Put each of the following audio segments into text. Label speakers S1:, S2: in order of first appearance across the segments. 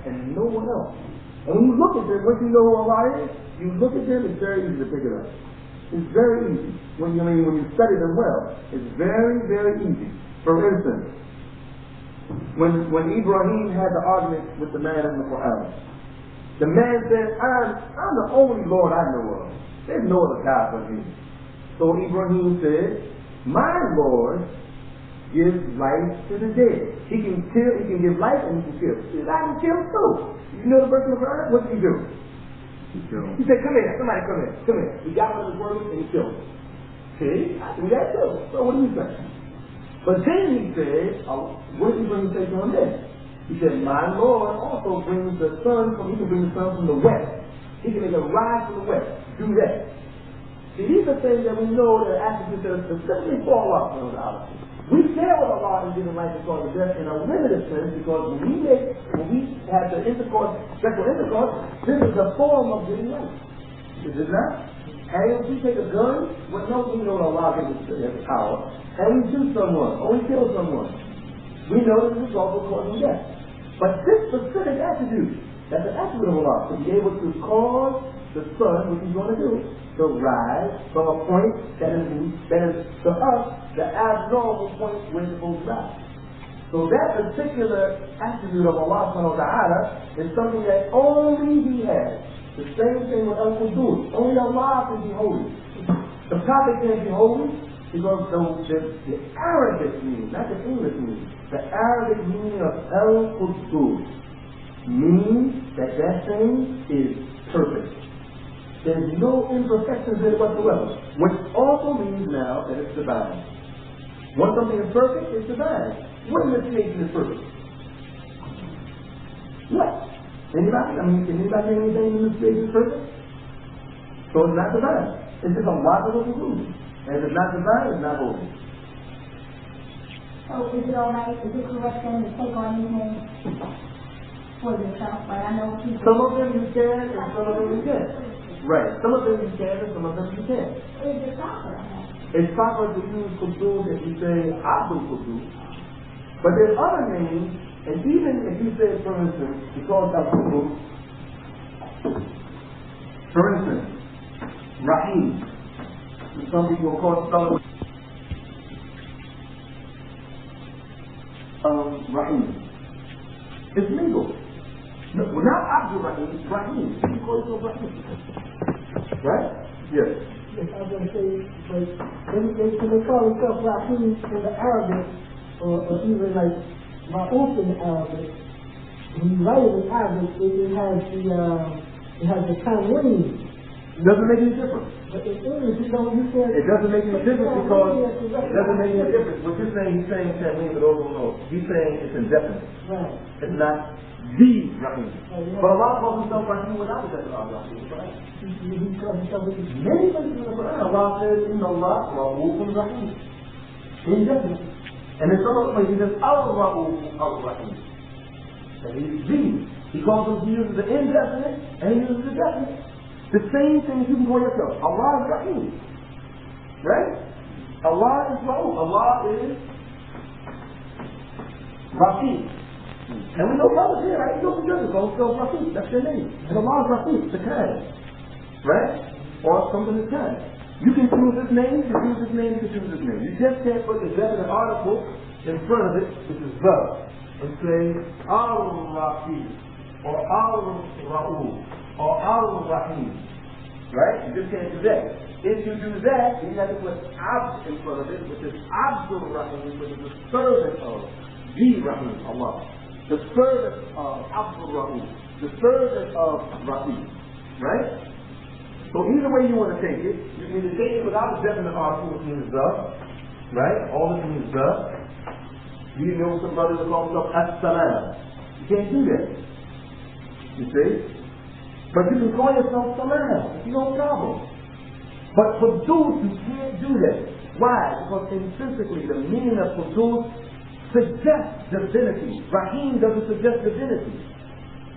S1: and no one else. And when you look at them, once you know who Allah is, you look at them, it's very easy to pick it up. It's very easy. When you study them well, it's very, very easy. For instance, when Ibrahim had the argument with the man in the Qur'an, the man said, I'm the only Lord I know of. There's no other God but me. So Ibrahim said, my Lord gives life to the dead. He can kill, he can give life and he can kill. He said, I can kill too. You know the verse in the Quran? What did he do? He said, come here, somebody come here, come here. He got one of his words and he killed him. See? I do that too. So what do you say? But then he said, what did Ibrahim say to him then? He said, my Lord also brings the sun from, he can bring the sun from the west. He can make it rise from the west. Do that. See, these are things that we know that attributes that specifically fall off from Allah. We share with Allah in giving life and cause of death in a limited sense because when we have the intercourse, sexual intercourse, this is a form of giving life. Is it not? And if we take a gun, we know Allah gives us the power, and we shoot someone, or we kill someone, we know that this is also causing death. But this specific attribute, that's an attribute of Allah, to be able to cause the sun, which he's going to do, to rise from a point that is to us, the abnormal point where it's supposed to rise. So that particular attribute of Allah subhanahu wa ta'ala is something that only he has. The same thing with Al-Qudus. Only Allah can be holy. The Prophet can't be holy because the Arabic meaning, not the English meaning, the Arabic meaning of Al-Qudus means that thing is perfect. There's no imperfections in it whatsoever. Which also means now that it's divine. Once something is perfect, it's divine. What imitation is perfect? What? Anybody? Can anybody say anything in this place is perfect? So it's not divine. It's just a logical conclusion. And if it's not divine, it's not holy.
S2: So is it alright, is it correct then to take on anything for yourself? Like I know people.
S1: Some of them you can and some of them you can't. Right. Some of them you can and some of them you can't.
S2: Is it proper?
S1: It's proper to use Qudus if you say Abdul Qudus. But there's other names, and even if you say, for instance, because of Qudus, for instance, Rahim. Some people will call it Rahim. It's legal. No, not Abdul Rahim, it's Rahim. You call it Rahim. Right? Yes.
S3: Yes, I was going to say, but they call themselves Rahim in the Arabic, or even like Ra'uf in the Arabic. When you write it in Arabic, it has the Tanween.
S1: It doesn't make any difference.
S3: But in English, you can't.
S1: It doesn't make any difference because it doesn't make any difference. What you're saying, he's saying Tanween, but those don't know. He's saying it's indefinite.
S3: Right.
S1: It's not the Rahim. But Allah calls himself Rahim without the definite of Rahim. Right? Many places in the Quran, Allah says, Inna Allah Ra'ufun Rahim. Indefinite. And in some other places, he says, Al-Ra'uf Al-Rahim. And he's the. He calls him, he uses the indefinite, and he uses the definite. The same thing you can call yourself. Allah is Rahim. Right? Allah is Ra'uf. Allah is Rahim. And we know brothers here, right? You know the judges, call themselves Rahim. That's their name. And Allah is Rahim, the kind. Right? Or something that's kind. You can choose this name, you can choose this name, you can choose this name. You just can't put the definite article in front of it, which is the, and say Al-Rahim, or Al-Ra'uf, or Al-Rahim. Right? You just can't do that. If you do that, you have to put Abd in front of it, which is Abdul Rahim, which is the servant of the Rahim, Allah. The servant of Abdul Rahim. The servant of Rahim. Right? So either way you want to take it, you can either take it without a definite article, which means the, right? All this means the. You know some brothers that call themselves As-Salam. You can't do that. You see? But you can call yourself Salam. It's no problem. But Qudus, you can't do that. Why? Because intrinsically the meaning of Qudus suggests divinity. Rahim doesn't suggest divinity.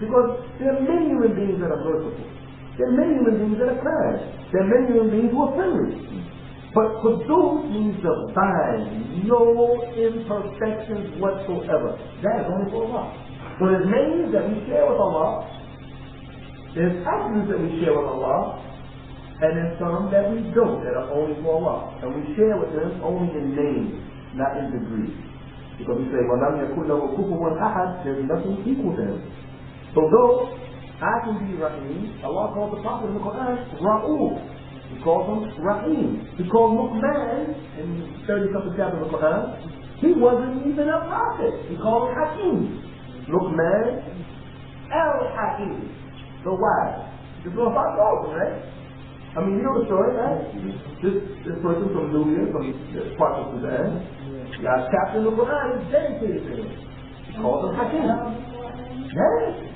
S1: Because there are many human beings that are merciful. There are many human beings that are kind. There are many human beings who are friendly. But Qudus means divine. No imperfections whatsoever. That is only for Allah.
S4: So there's names that we share with Allah, there's attributes that we share with Allah, and there's some that we don't, that are only for Allah. And we share with them only in name, not in degree. Because we say, وَلَمْ يَكُنْ لَهُ كُفُوًا أَحَدٌ, there's nothing equal to him. So though I can be Rahim, Allah calls the Prophet in the Qur'an Ra'uf. He calls him Rahim. He calls Luqman in 30-something chapters of the Qur'an. He wasn't even a prophet. He called him Hakim. Luqman al-Hakim. So why? Just go about talking, right? I mean, you know the story, right? This person from Nubia, from the part of Sudan, got captain of the Quran, is dedicated to him. He calls him Hakim.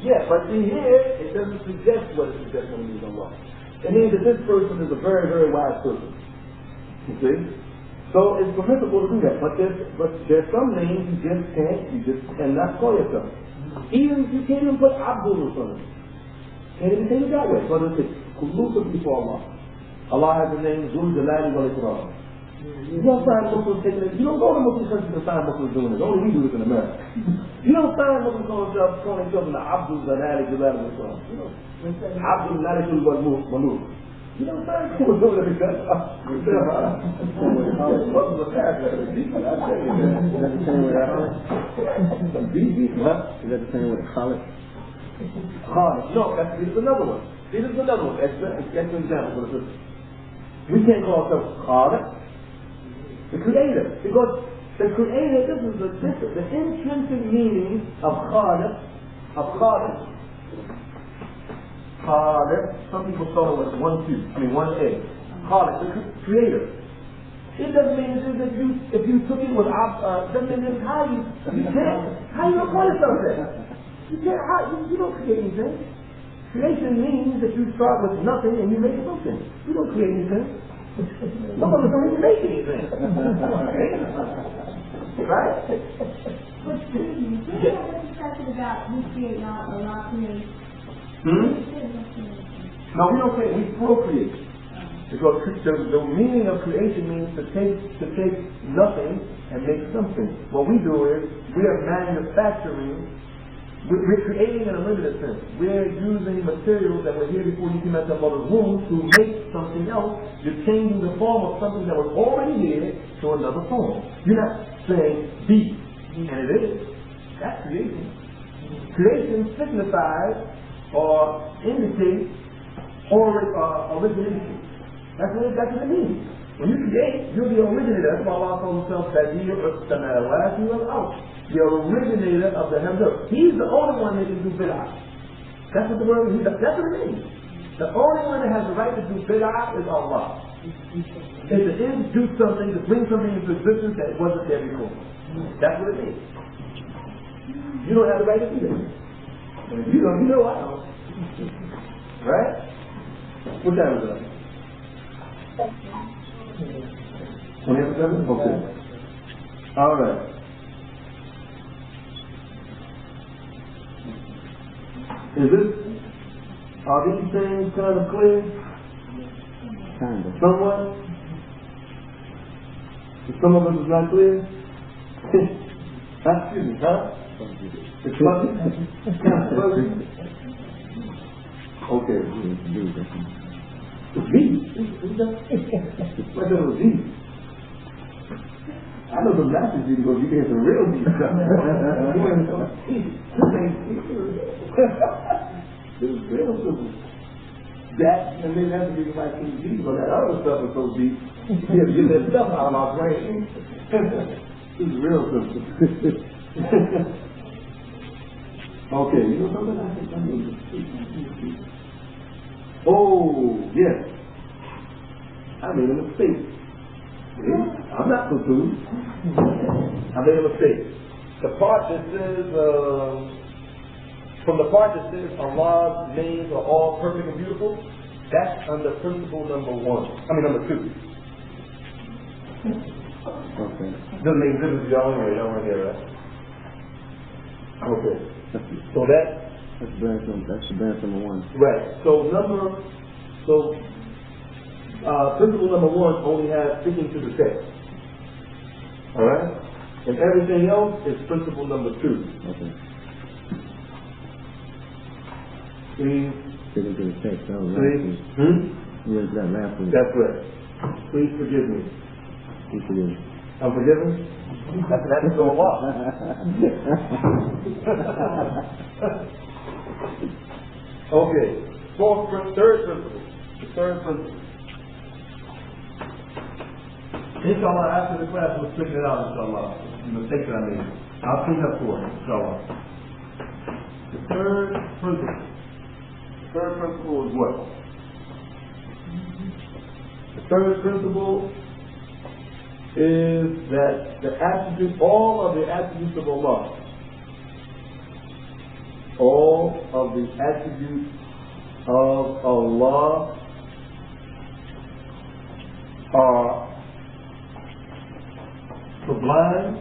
S4: Yeah, but see here, it doesn't suggest what it suggests when we use Allah. It means that this person is a very, very wise person. You see? So it's permissible to do that. But there's some names you just cannot call yourself. Even you can't even put Abdul in front of it. Can't even say it that way. But it's exclusively for Allah. Allah has the name Zul Jalali wal Ikram. You don't find Muslims taking it. You don't go to Muslim countries to find Muslims doing it. Only we do this in America. You don't find Muslims calling themselves the Abdul Jalali Jalali wal Ikram. You know, Abdul Jalali wal Muluk. You don't find people doing it because Muslims are America. I tell you that. Is that the same way I call it? Is that the same way I call it? No, this is another one. This is another one. That's an example for the system. We can't call ourselves Khaliq, the Creator, because the Creator, this is the intrinsic meaning of Khaliq, some people spell it with one A. Khaliq, the Creator. It doesn't mean that if you took it with doesn't mean how you don't call yourself that. You don't create anything. Creation means that you start with nothing and you make something. You don't create anything. Some of us don't even make anything. Right?
S2: But you have a discussion about we create not or not create.
S4: No, we don't create, we procreate. Because the meaning of creation means to take nothing and make something. What we do is we are manufacturing. We're creating in a limited sense. We're using materials that were here before you came out of your mother's womb to make something else. You're changing the form of something that was already here to another form. You're not saying be, and it is. That's creation. Creation signifies or indicates origination. That's what it means. When you create, you're the originator. That's why Allah calls himself Badi'u as-samawati wal ard. The originator of the heavens. He's the only one that can do bid'ah. That's what the word means. That's what it means. The only one that has the right to do bid'ah is Allah. It's to introduce something, to bring something into existence that wasn't there before. That's what it means. You don't have the right to do that. You know I don't. Right? What time is it? 27? Okay. Alright. Are these things kind of clear? Kind of. Somewhat? Some of us is not clear? Excuse me, huh? It's fuzzy? Fuzzy? Okay. It's V. What the V? I know the message because you can hear some real deep stuff. This is real simple. That, and then that's the reason why I can't deep, but that other stuff is so deep. You have to get that stuff out of my brain. This is real simple. Okay, you know something? I think I'm going to speak. Oh, yes. I made a mistake. I'm not confused. I made a mistake. The part that says, from the part that says Allah's names are all perfect and beautiful, that's under principle number 2. Okay. Doesn't make sense to y'all anyway, y'all weren't here, right? Okay. So that's branch number 1. Right. Principle number 1 only has sticking to the text. Alright? And everything else is principle number 2. Okay. Please.
S1: Take it to the text. That was
S4: Please.
S1: Yes, that last one.
S4: That's right. Please forgive me.
S1: Please forgive me.
S4: I'm forgiven? That's so what? Okay. Third principle. The third principle. Inshallah, after the class, we'll straighten it out, inshallah. The mistakes that I made. I'll clean up for it, inshallah. The third principle. The third principle is what? The third principle is that the attributes, all of the attributes of Allah, all of the attributes of Allah are sublime,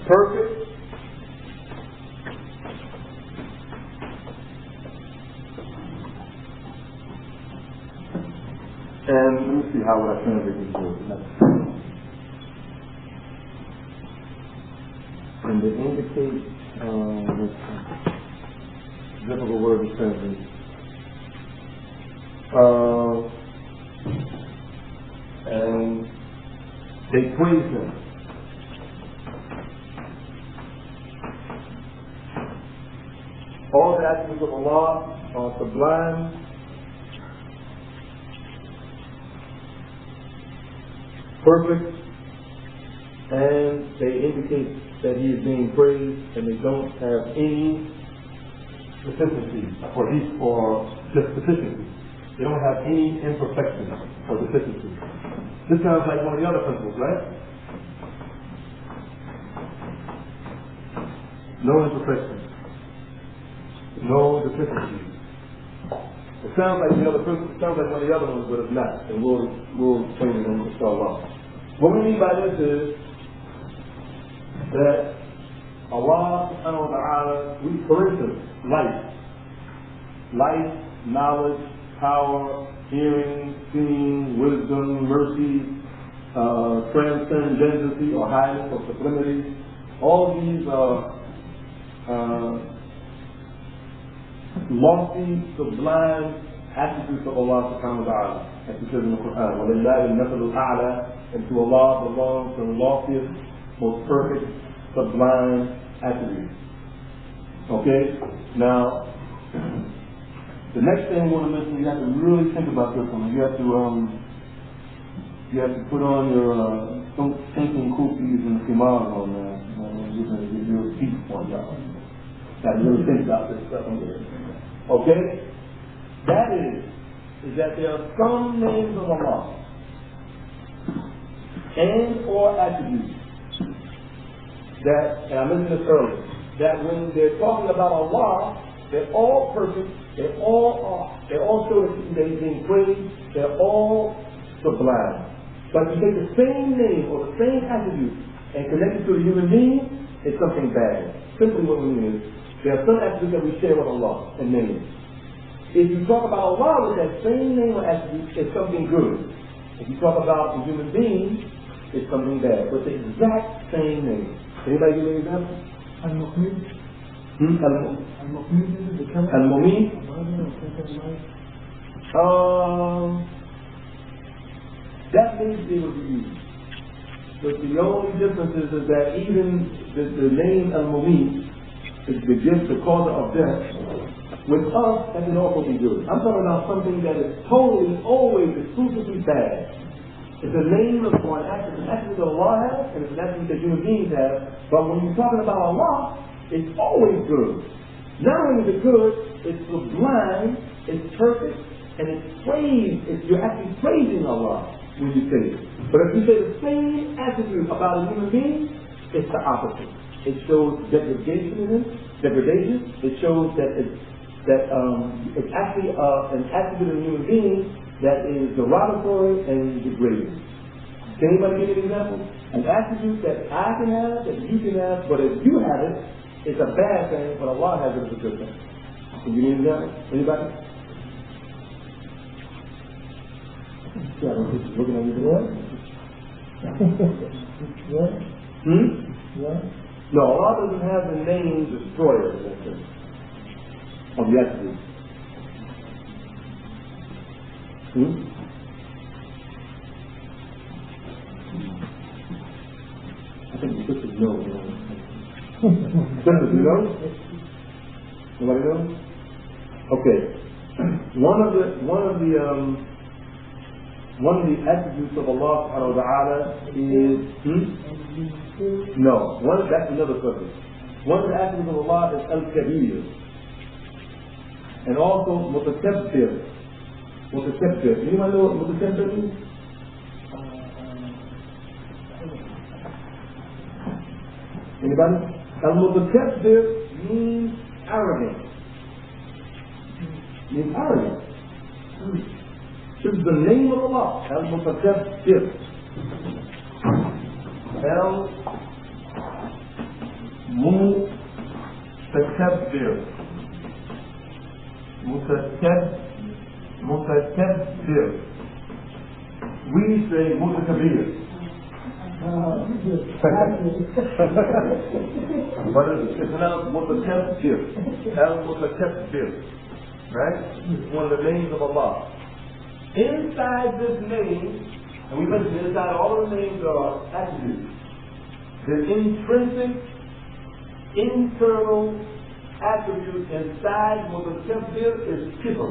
S4: perfect, and let me see how would I translate this word. And they indicate difficult word to translate. And they praise Him. All the attributes of Allah are sublime, perfect, and they indicate that He is being praised, and they don't have any deficiency or just deficiency. They don't have any imperfection or deficiency. This sounds like one of the other principles, right? No imperfection. No deficiency. It sounds like the other principle. It sounds like one of the other ones, but it's not. And we'll explain it inshallah. What we mean by this is that Allah subhanahu wa ta'ala, for instance, life, knowledge, power, hearing, seeing, wisdom, mercy, transcendency or highness or sublimity, all these lofty, sublime attributes of Allah subhanahu wa ta'ala, as it says in the Qur'an, وَلِلَّهِ الْمَثَلُ الْأَعْلَى, and to Allah belongs the loftiest, most perfect, sublime attributes. Okay? Now, the next thing we want to mention, you have to really think about this one. You have to put on your thinking cookies and khimar on your feet on y'all. Got to really think about this stuff on there. Okay? That is that there are some names of Allah and or attributes that, and I mentioned this earlier, that when they're talking about Allah, they're all perfect, they're all show that they're being praised, they're all sublime. But if you take the same name or the same attribute and connect it to a human being, it's something bad. Simply what we mean is, there are some attributes that we share with Allah and names. If you talk about Allah with that same name or attribute, it's something good. If you talk about a human being, it's something bad. But the exact same name. Anybody give me an example?
S3: Al-Muqmin.
S4: Al-Mumeen? That may be able to be used. But the only difference is that even the name Al-Mumeen is the gift, the causer of death. With us, that can also be good. I'm talking about something that is totally, always, exclusively bad. It's a name of an attribute that Allah has, and it's an attribute that human beings have. But when you're talking about Allah, it's always good. Not only is it good, it's sublime, it's perfect, and it's praised. You're actually praising Allah when you say it. But if you say the same attribute about a human being, it's the opposite. It shows degradation in it. It shows that it's actually an attribute of a human being that is derogatory and degrading. Can anybody give me an example? An attribute that I can have, that you can have, but if you have it, it's a bad thing, but Allah has it as a good thing. Can you give me an example? Anybody? Yeah, looking at you today.
S3: Yeah. Yeah.
S4: No, Allah doesn't have the name destroyer in that sense. Of the attributes. I think the sisters know. Sisters, you know? Nobody knows? Okay. One of the attributes of Allah subhanahu wa ta'ala is no. That's another subject. One of the attributes of Allah is Al-Kabir. And also Mutakabbir. Mutakabbir. Anyone know what Mutakabbir means? Anybody? Al-Mutakabbir means arrogant. Means arrogant. This is the name of Allah. Al-Mutakabbir. Al-Mutakabbir. Mutakabbir. We say Mutakabbir. But it's pronounced Mutakabbir. Al-Mutakabbir. Right? It's one of the names of Allah. Inside this name, and we mentioned inside all of the names are attributes. The intrinsic, internal attribute inside Mutakabbir is kibr,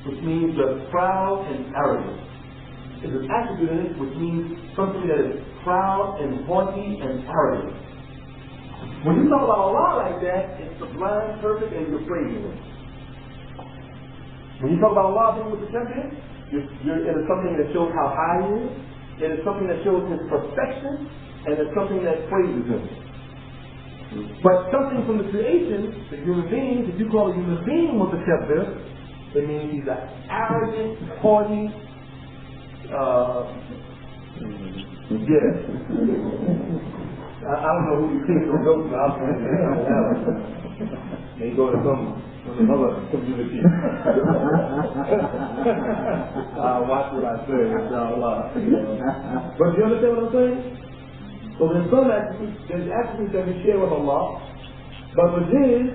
S4: which means the proud and arrogant. There's an attribute in it which means something that is proud and haughty and arrogant. When you talk about Allah like that, it's sublime, perfect, and you're praising Him. When you talk about Allah being Mutakabbir, it is something that shows how high He is, it is something that shows His perfection, and it's something that praises Him. But something from the creation, the human beings, if you call a human being Mutakabbir, it means he's an arrogant, haughty, I don't know who you think will go to the house. They go to another community. Watch what I say, inshallah. But do you understand what I'm saying? So there's some attributes, there's attributes that we share with Allah, but with His,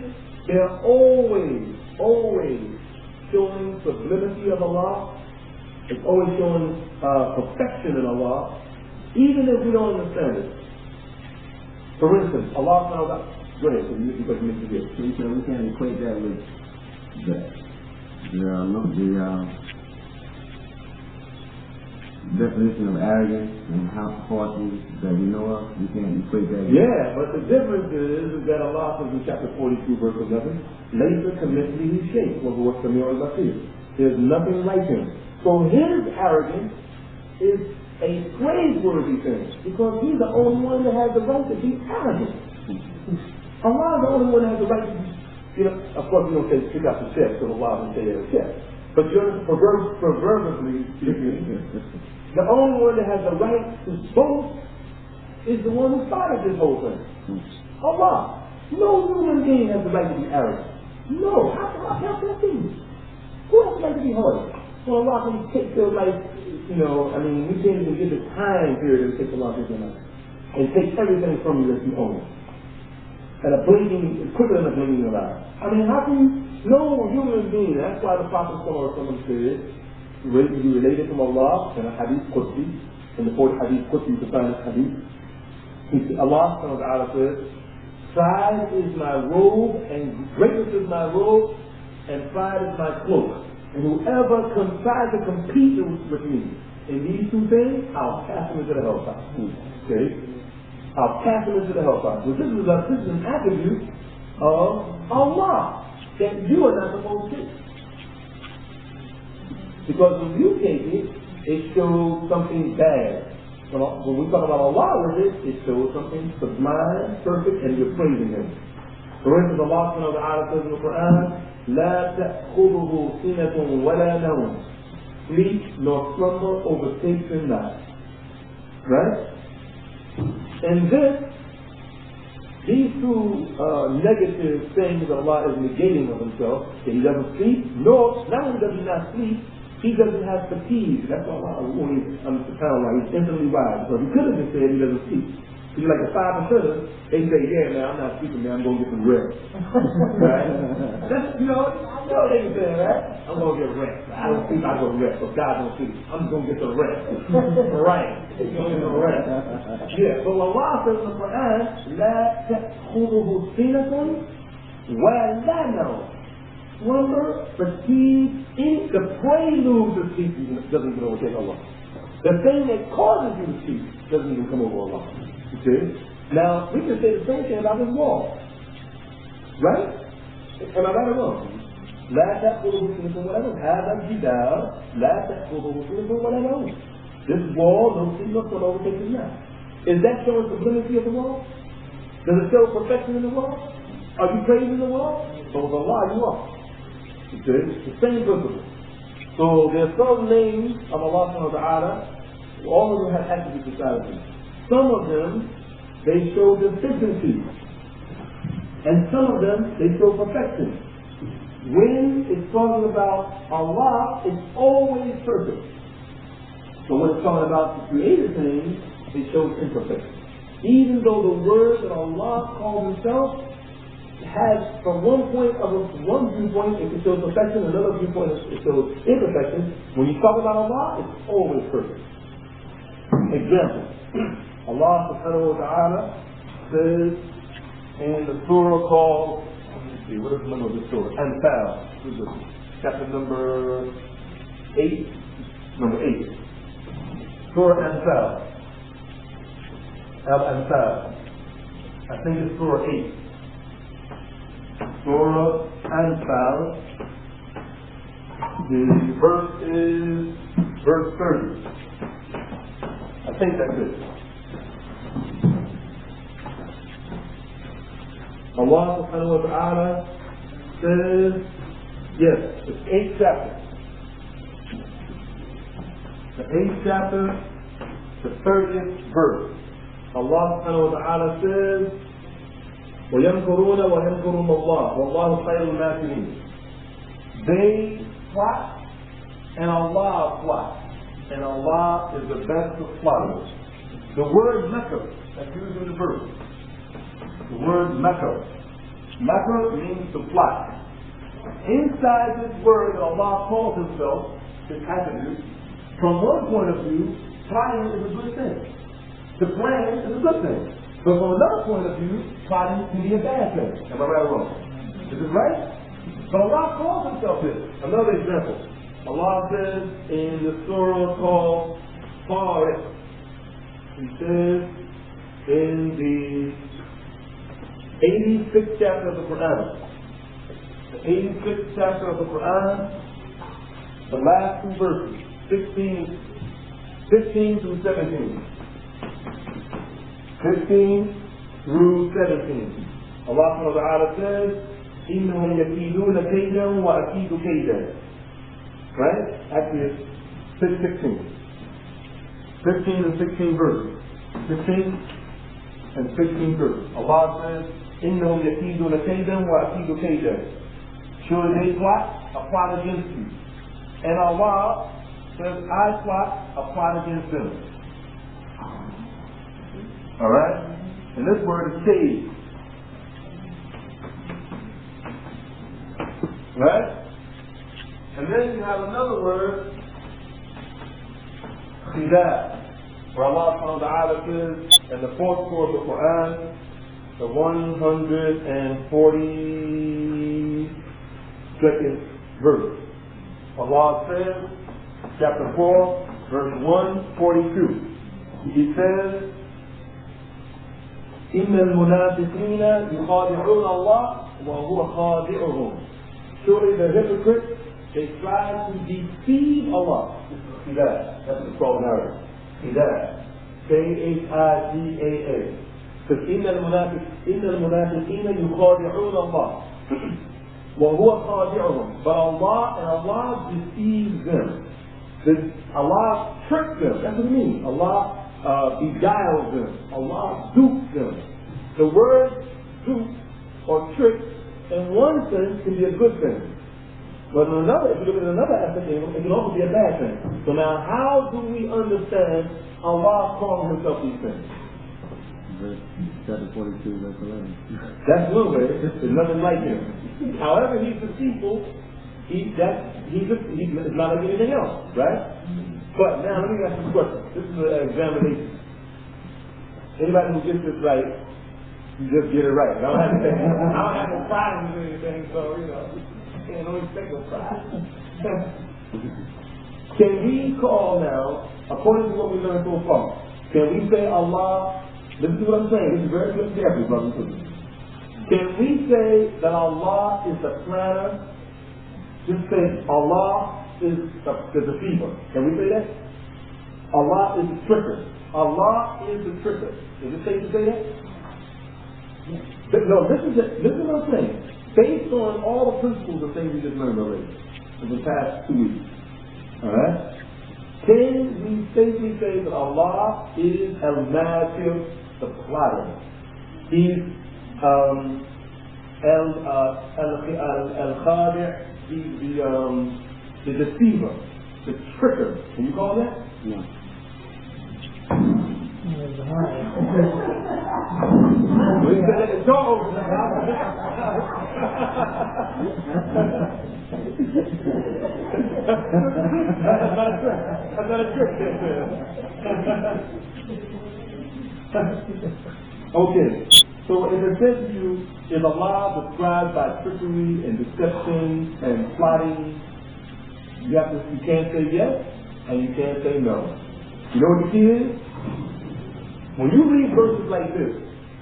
S4: they're always showing sublimity of Allah. It's always showing perfection in Allah, even if we don't understand it. For instance, Allah subhanahu wa ta'ala, go ahead, because you missed it.
S5: So you said we can't equate that with the definition of arrogance and how haughty that we know of. We can't equate that.
S4: Yeah, but the difference is that Allah says in chapter 42, verse 11, "Laysa kamithlihi shay'un wa huwa as-sami'ul basir." There's nothing like Him. So His arrogance is a praiseworthy thing, because He's the only one that has the right to be arrogant. Allah is the only one that has the right to be, of course you don't say stick out the chest, so Allah doesn't say it a chest. But you're proverbially speaking, the only one that has the right to boast is the one who started this whole thing. Allah. No human being has the right to be arrogant. No. How can that be? Who has the right to be haughty? Well, Allah can take their life, we can't even give the time period to take Allah to their life. And take everything from you that you own. And quicker than a blinking of an eye. How can you, no human being, that's why the Prophet said, you related from Allah in a hadith Qudsi, in the fourth hadith Qudsi, the final hadith. Allah subhanahu wa ta'ala says, pride is my robe, and greatness is my robe, and pride is my cloak. And whoever tries to compete with me in these two things, I'll cast him into the hellfire. Okay? I'll cast him into the hellfire. So this is an attribute of Allah that you are not supposed to. Because when you take it, it shows something bad. When we talk about Allah with it, it shows something sublime, perfect, and you're praising Him. For instance, Allah subhanahu wa ta'ala says in the Qur'an, لا تأخذه سنة ولا نوم. Sleep nor slumber overtakes Him not. Right? And these two negative things that Allah is negating of Himself, that He doesn't sleep, not only does He not sleep, He doesn't have fatigue. That's all I want to understand. Like he's infinitely wise. So he could have just said he doesn't sleep. He's like the 5 percenters. They say, yeah, man, I'm not sleeping, man. I'm going to get some rest. Right? That's, you know they can say, right? I'm going to get rest. I don't sleep, I go rest. But God don't sleep. I'm just going to get some rest. Right. He's going to get some rest. Yeah, but Allah says in the Qur'an, لا تأخذه سنة ولا نوم. Slumber, fatigue, the prelude to sleep doesn't even overtake Allah. The thing that causes you to sleep doesn't even come over Allah. You see? Now, we can say the same thing about this wall. Right? Am I right or wrong? لا تأخذه سنة ولا نوم. هذا الجدار لا تأخذه سنة ولا نوم. This wall, no sleep, no slumber overtakes it now. Is that showing sublimity of the wall? Does it show perfection in the wall? Are you praising the wall? So with Allah, you are. It's the same principle. So there are some names of Allah subhanahu wa ta'ala, all of them have attributes beside them. Some of them, they show deficiency. And some of them, they show perfection. When it's talking about Allah, it's always perfect. So when it's talking about the created things, it shows imperfection. Even though the word that Allah calls himself has, from one viewpoint, it can show perfection, another viewpoint, it shows imperfection. When you talk about Allah, it's always perfect. Example, Allah subhanahu wa ta'ala says in the surah called, what is the name of the surah? Anfal, chapter number 8, Surah Anfal. Al-Anfal. I think it's Surah 8. Surah Anfal, the verse is verse 30. I think that's it. Allah subhanahu wa ta'ala says, yes, it's 8th chapter. The 8th chapter, the 30th verse. Allah subhanahu wa ta'ala says, وَيَمْكُرُونَ وَيَمْكُرُونَ اللَّهُ وَاللَّهُ خَيْرُ الْمَاكِرِينَ. They plot and Allah plots, and Allah is the best of plotters. The word makr that's used in the verse, the word makr means to plot. Inside this word that Allah calls himself, his attribute, from one point of view, plotting is a good thing. To plan is a good thing. But from another point of view, plotting can be a bad thing. Am I right or wrong? Is this right? But Allah calls himself this. Another example. Allah says in the surah called Tawheed, He says in the 86th chapter of the Qur'an, the 86th chapter of the Qur'an, the last 2 verses, 15 through 17. 15 through 17. Allah subhanahu wa ta'ala says, إِنَّهُمْ يَكِيدُونَ كَيْدًا وَأَكِيدُ كَيْدًا. Right? Actually it's 16. 15 and 16 verses. 15 and 16 verses. Allah says, إِنَّهُمْ يَكِيدُونَ كَيْدًا وَأَكِيدُ كَيْدًا. Surely they plot a plot against you. And Allah says, I plot a plot against them. Alright? And this word is kaid. Right? And then you have another word, khidah, where Allah subhanahu wa ta'ala says in the 4th surah of the Qur'an, the 142nd verse. Allah says, chapter 4, verse 142. He says, إِنَّ الْمُنَافِقِينَ يُخَادِعُونَ اللَّهَ وَهُوَ خَادِعُهُم. Surely the hypocrites, they try to deceive Allah. This is khidah. That's what it's called in Arabic. Khidah. K-H-I-D-A-A. Because إِنَّ الْمُنَافِقِينَ يُخَادِعُونَ اللَّهَ وَهُوَ خَادِعُهُم. But Allah deceives them. Allah tricks them. That's what it means. Allah beguiles them. Allah dupes them. The word dupe or trick in one sense can be a good thing. But in another, if you look at another aspect, it can also be a bad thing. So now, how do we understand Allah calling himself these things?
S5: Verse chapter 42, verse 11.
S4: That's one way. There's nothing like him. However, he's deceitful. He's not like anything else, right? But now, let me ask you a question. This is an examination. Anybody who gets this right, you just get it right. I don't have no problems with anything, so can't always expect no problem. Can we call now, according to what we learned so far, can we say Allah? Listen to what I'm saying. This is very good careful, brothers and sisters. Can we say that Allah is the planner? Just say Allah is the deceiver. Can we say that? Allah is the tricker. Allah is the tricker. Is it safe to say that? No, listen to what I'm saying. Based on all the principles of things we just learned already in the past 2 weeks. Alright? Can we safely say that Allah is al-Makir, the plotter? He's al-Khadi', the deceiver, the tricker. Can you call that?
S5: No.
S4: We said that it's all over. That's not a trick. Okay, so in a sense, is Allah described by trickery and deception and plotting? You can't say yes and you can't say no. You know what the key is? When you read verses like this,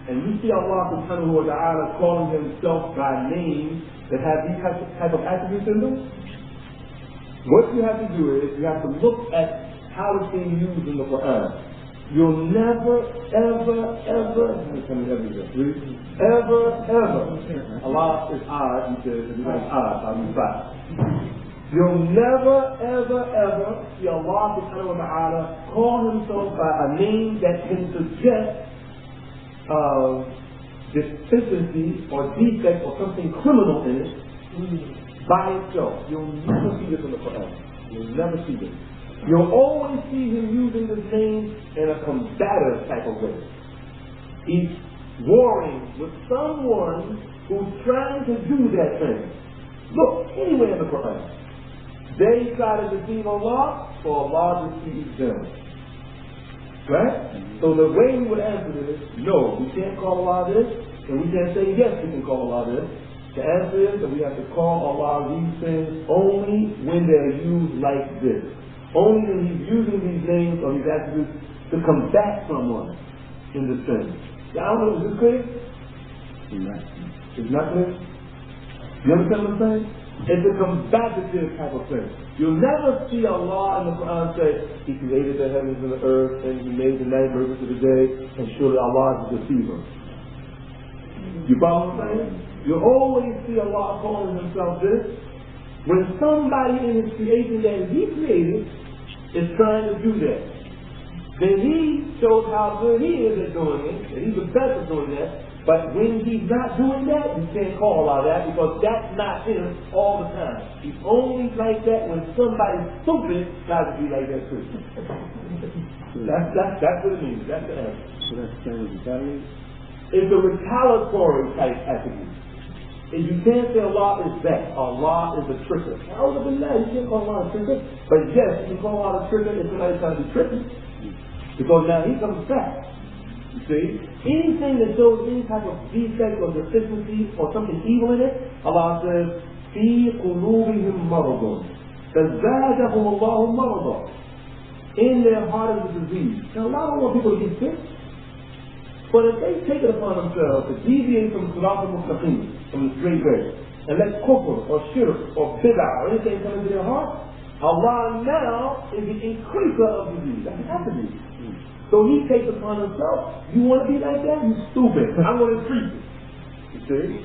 S4: and you see Allah subhanahu wa ta'ala calling himself by name that have these type of attributes in them, what you have to do is you have to look at how it's being used in the Qur'an. You'll never, ever, Allah is odd, he says, if you like odd, I'll be fine. You'll never, ever see Allah subhanahu wa ta'ala call himself by a name that can suggest deficiency or defect or something criminal in it by itself. You'll never see this in the Qur'an. You'll never see this. You'll always see him using this name in a combative type of way. He's warring with someone who's trying to do that thing. Look, anywhere in the Qur'an. They try to deceive Allah, so Allah deceives them. Right? So the way we would answer this is, no, we can't call Allah this, and we can't say, yes, we can call Allah this. The answer is that we have to call Allah these things only when they're used like this. Only when he's using these names or these attributes to combat someone in this thing. I don't know, is this clear? It's not clear? You understand what I'm saying? It's a combative type of thing. You'll never see Allah in the Qur'an say, He created the heavens and the earth, and He made the night verses of the day, and surely Allah is a deceiver. You follow what I'm saying? You'll always see Allah calling himself this when somebody in his creation that he created is trying to do that. Then he shows how good he is at doing it, and he's the best at doing that. But when he's not doing that, you can't call Allah that because that's not him all the time. He's only like that when somebody stupid tries to be like that too. That's what it means. That's the answer.
S5: So that's kind of retaliation?
S4: It's a retaliatory type attribute. And you can't say Allah is that. Allah is a tricker. How would it be that? You can't call Allah a tricker. But yes, you can call Allah a tricker if somebody's trying to be tricky. Because now he comes back. You see? Anything that shows any type of defect or deficiency or something evil in it, Allah says, فِي قُلُوبِهِمْ مَرَضٌ فَزَادَهُمُ اللَّهُ مَرَضًا. In their heart is a disease. Now Allah don't want people to get sick. But if they take it upon themselves to deviate from Sirat al-Mustaqim, from the straight way, and let kufr or shirk or bid'ah or anything come into their heart, Allah now is the increaser of disease. That's an attribute. So he takes upon himself, you want to be like that? You stupid. I want to increase it. You see?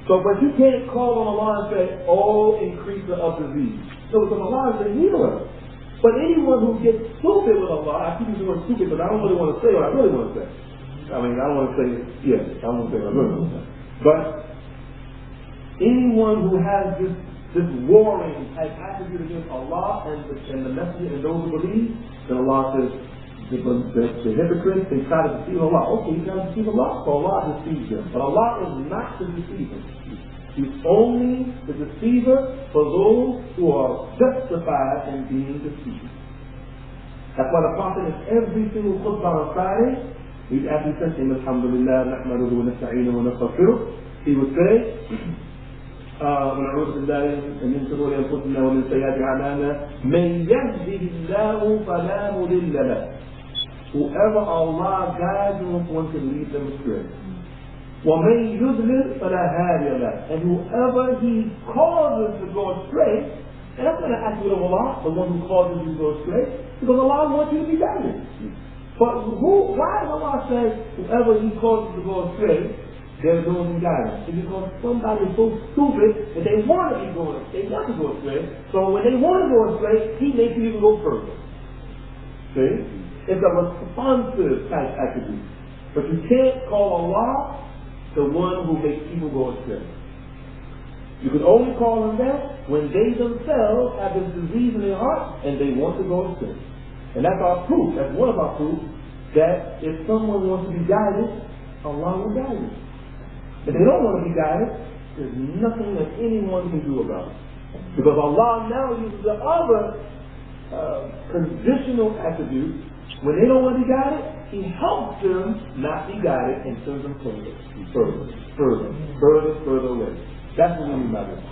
S4: So, but you can't call on Allah and say, oh, increaser of disease. No, because Allah is a healer. But anyone who gets stupid with Allah, I keep using the word stupid, but I don't really want to say what I really want to say. I mean, I don't want to say, yes, I don't want to say what I really want to say. But anyone who has this this warring type attribute against Allah and the Messenger and those who believe, then Allah says, the hypocrites, they try to deceive Allah. Okay, you try to deceive Allah, so Allah deceives them. But Allah is not the deceiver. He's only the deceiver for those who are justified in being deceived. That's why the Prophet is every single khutbah on Friday, he's actually saying, Alhamdulillah, nahmaduhu wa nasta'inuhu wa nastaghfiruh. He would say, ونعوذ بالله من شرور أنفسنا ومن سيئات أعمالنا من يهده الله فلا مضل له. Whoever Allah guides, no one can lead them astray. وَمَنْ يُضْلِلْ فَلَا هَادِيَ لَهُ. And whoever He causes to go astray, and that's not an attribute of Allah, the one who causes you to go astray, because Allah wants you to be guided. But why does Allah say, whoever He causes to go astray, they're going to guidance? It's because somebody is so stupid that they want to be going, they want to go astray. So when they want to go astray, He makes you even go further. See? It's a responsive type attribute. But you can't call Allah the one who makes people go astray. You can only call Him that when they themselves have this disease in their heart and they want to go astray. And that's our proof. That's one of our proofs that if someone wants to be guided, Allah will guide them. If they don't want to be guided, there's nothing that anyone can do about it. Because Allah now uses the other conditional attribute. When they don't want to be guided, He helps them not be guided and sends them further away. That's what we mean by this.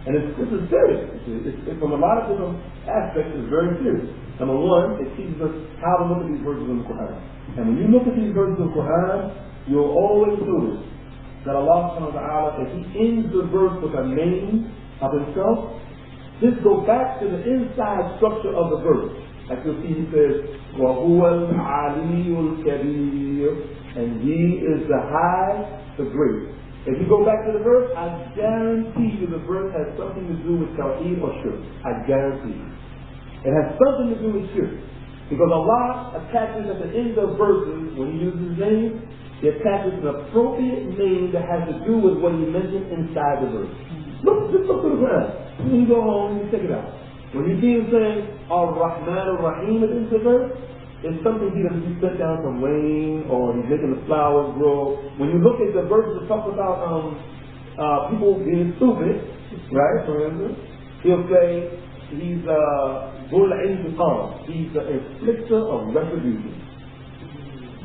S4: And this is serious. It's from a lot of different aspects, it's very serious. Number one, it teaches us how to look at these verses in the Qur'an. And when you look at these verses in the Qur'an, you'll always notice that Allah subhanahu wa ta'ala, if He ends the verse with a name of Himself, this goes back to the inside structure of the verse. Like you'll see He says, وَهُوَ الْعَلِيُّ الْكَبِيرُ, and He is the high, the great. If you go back to the verse, I guarantee you the verse has something to do with Tawheed or Shirk. I guarantee you. It has something to do with Shirk. Because Allah attaches at the end of verses, when He uses His name, He attaches an appropriate name that has to do with what He mentioned inside the verse. Just look through the Quran. When you go home, you check it out. When you see Him saying, Ar-Rahman Ar-Rahim at the end of the verse, it's something He doesn't be sent down from rain, or He's making the flowers grow. When you look at the verses that talk about people being stupid, right, for instance, He'll say, He's Dhul Intiqam. He's the inflictor of retribution.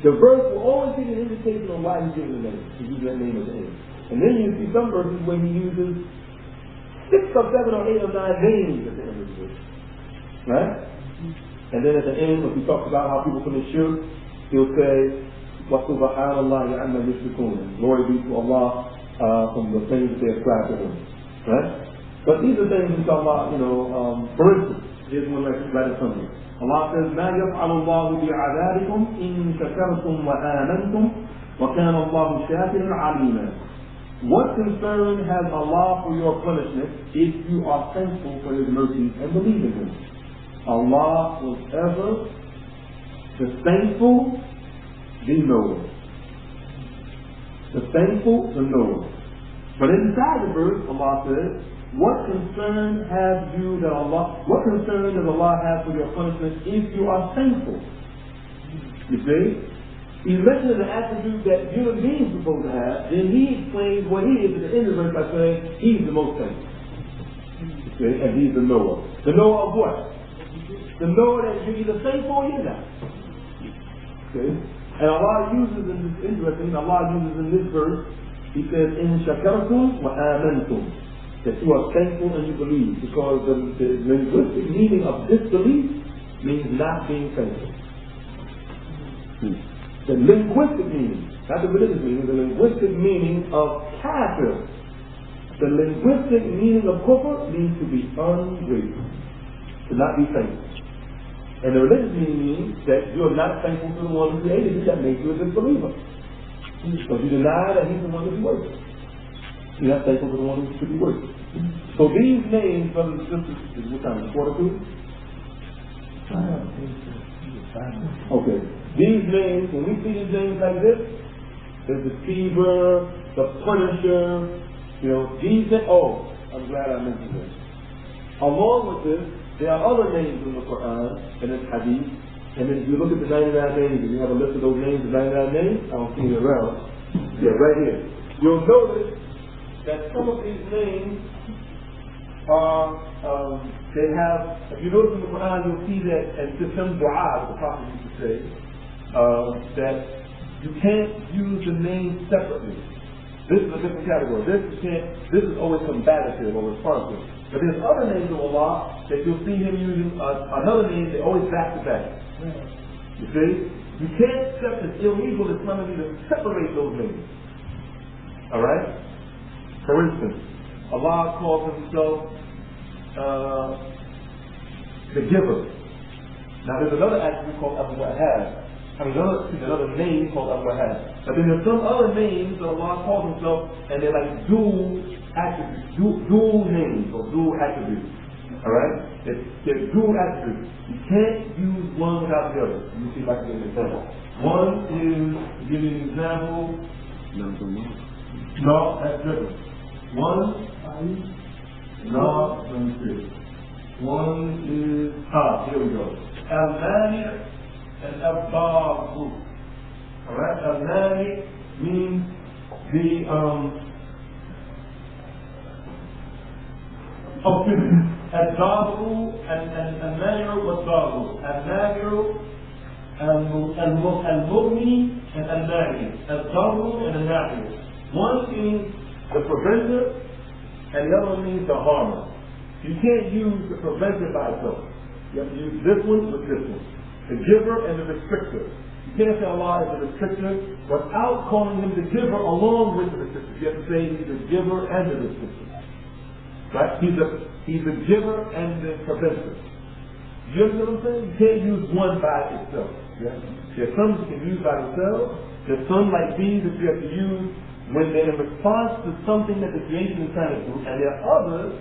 S4: The verse will always give an indication on why He's giving the name. He uses that name at the end. And then you see some verses where He uses 6 or 7 or 8 or 9 names at the end of the verse. Right? And then at the end, when He talks about how people commit shirk, He'll say, وَسُبْحَانَ اللَّهِ عَمَّا يُشْرِكُونَ. Glory be to Allah from the things that they ascribe to Him. Right? But these are things which Allah, for instance, here's one right in front of you. Allah says, مَا يَفْعَلُ اللَّهُ بِعَذَابِكُمْ إِن شَكَرْتُمْ وَآمَنْتُمْ وَكَانَ اللَّهُ شَاكِرًا عَلِيمًا. What concern has Allah for your punishment if you are thankful for His mercy and believe in Him? Allah will ever, the thankful, the knower. The thankful, the knower. But inside the verse, Allah says, what concern does Allah have for your punishment if you are thankful? You see? He mentioned an attribute that human beings are supposed to have, then He explains what He is at the end of the verse by saying, He's the most thankful. You see? And He's the knower. The knower of what? The knower that you're either thankful or you're not. Okay? And Allah uses in this interesting, Allah uses in this verse, He says, In shakartum wa amantum. That you are thankful and you believe. Because the linguistic meaning of disbelief means not being thankful. The linguistic meaning, not the religious meaning, the linguistic meaning of kafir. The linguistic meaning of kufr means to be ungrateful, to not be thankful. And the religious meaning means that you are not thankful to the one who created you, that makes you a disbeliever. Because you deny that He's the one that you worship. You're not thankful to the one who should be worshipped. So these names, brothers and sisters, is what time? 42? Okay. These names, when we see these names like this, the deceiver, the punisher, these names, I'm glad I mentioned this. Along with this, there are other names in the Qur'an and in Hadith. And then if you look at the 99 names, and you have a list of those names, the 99 names, I don't see it around. Yeah, right here. You'll notice that some of these names are, they have, if you notice in the Qur'an, you'll see that, and just some dua, the Prophet used to say, that you can't use the names separately. This is a different category. This is always combative or responsive. But there's other names of Allah that you'll see him using another name, they're always back to back. You see? You can't separate, it's illegal Islamically to separate those names. Alright? For instance, Allah calls himself the giver. Now there's another attribute called Abu Wahab. Another name called Abu Wahab. But then there's some other names that Allah calls himself, and they're like dual attributes, dual names or dual attributes. Alright? They're dual attributes. You can't use one without the other. Let me see if I can give an example. One is, to give you an example. No, that's different. One, no, let me see. One is, here we go. Al-Mani and Al-Babu. Alright? Al-Mani means the, Al-Dabu and Al-Mani'u wal-Dabu. Al-Mani'u, Al-Mughni and Al-Mani. Al-Dabu and Al-Mani. One means the preventer and the other one means the harmer. You can't use the preventer by itself. You have to use this one with this one. The giver and the restrictor. You can't say Allah is the restrictor without calling him the giver along with the restrictor. You have to say he's the giver and the restrictor. Right? He's the giver and the preventer. You understand what I'm saying? You can't use one by itself. Yeah? There's some you can use by themselves. There's some like these that you have to use when they're in response to something that the creation is trying to do, and there are others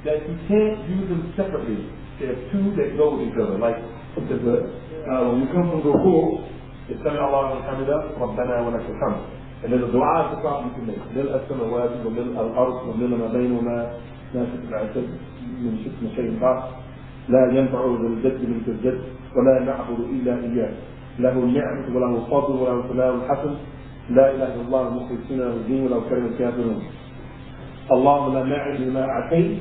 S4: that you can't use them separately. There are two that go with each other. Like when you come from Ruku, it's telling Allah wa hamida, Rabbana wa lakal hamd. And there's a dua at the top you can make. Lil as-samawati wa lil al-ard wa lil ma baynahuma la shakka min shakka shay'in ba'd. لا ينفع ذا الجد منك الجد ولا نعبد إلا إياه له النعمة وله الفضل وله الثناء الحسن لا إله إلا الله مخلصين له الدين ولو كره الكافرون. اللهم لا مانع لما أعطيت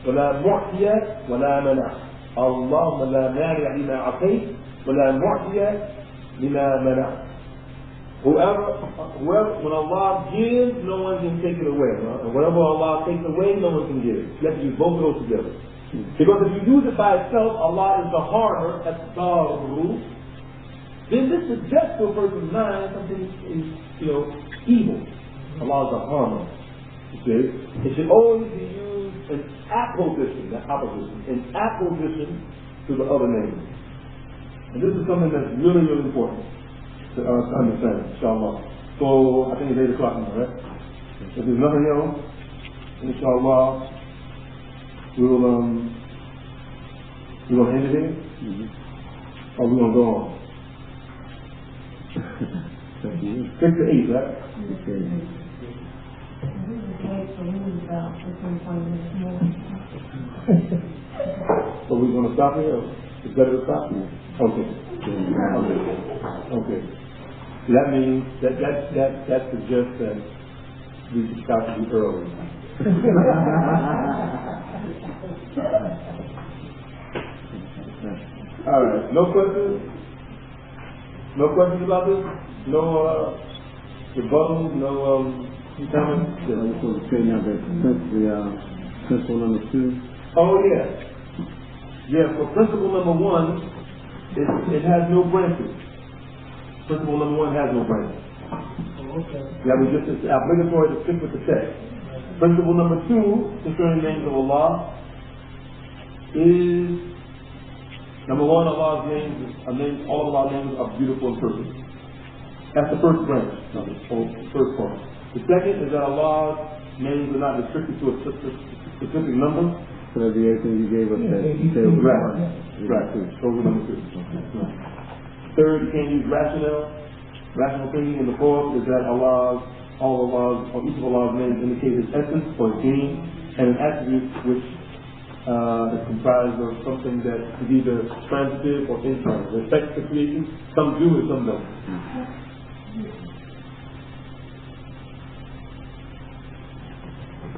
S4: ولا معطي ولا منع. اللهم لا مانع لما أعطيت ولا معطي لما منع. Whoever, when Allah gives, no one can take it away. And whatever Allah takes away, no one can give. You have to use both of those together. Because if you use it by itself, Allah is the harder, that's the rule. Then this suggests to a person's mind something is, evil. Allah is the harder. You see? It should always be used in opposition, not opposition, in opposition to the other names. And this is something that's really, really important to understand, inshallah. So, I think it's 8 o'clock now, right? If there's nothing else, inshallah, we'll end it here? Or we're going to go on? 6 to 8, right? So we're going to stop here? It's better to stop here? Okay. That means that suggests that we should start to be early. All right. No questions? No questions about this? No rebuttals? No comments?
S5: I just want to straighten out that principle number 2.
S4: Oh yeah. Yeah. For principle number 1, it has no branches. Principle number 1 has no branches. It's obligatory to stick with the text. Principle number 2 concerning names of Allah is number 1, Allah's names, all of Allah's names are beautiful and perfect. That's the first branch, the first part. The second is that Allah's names are not restricted to a specific number.
S5: So that'd be everything you gave us that
S4: Right. Over number 2. Third, you can't use rational thinking. And the fourth is that each of Allah's names indicates his essence or his being.
S6: and an attribute which is comprised of something that is either transitive or internal. It affects the creation. Some do and some don't.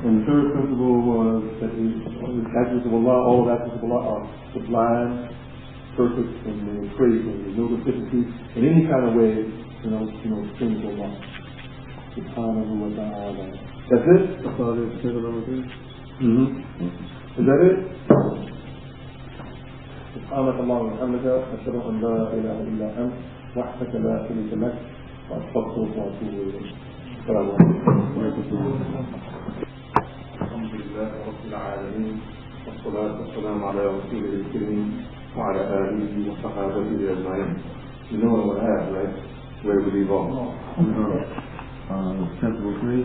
S6: And the third principle was that the attributes of Allah, all the attributes of Allah are sublime, perfect, and great, and there's no deficiency in any kind of way, things of Allah. Subhanahu wa ta'ala. That's it? That's all it is. Is that it? سبحانك اللهم وبحمدك أشهد أن لا إله إلا أنت وحدك لا شريك لك وأستغفرك وأتوب إليك. السلام عليكم. الحمد لله رب العالمين والصلاة والسلام على رسوله الكريم وعلى آله وصحابته أجمعين. You know what I have, right? Where we leave off.
S5: Principle 3.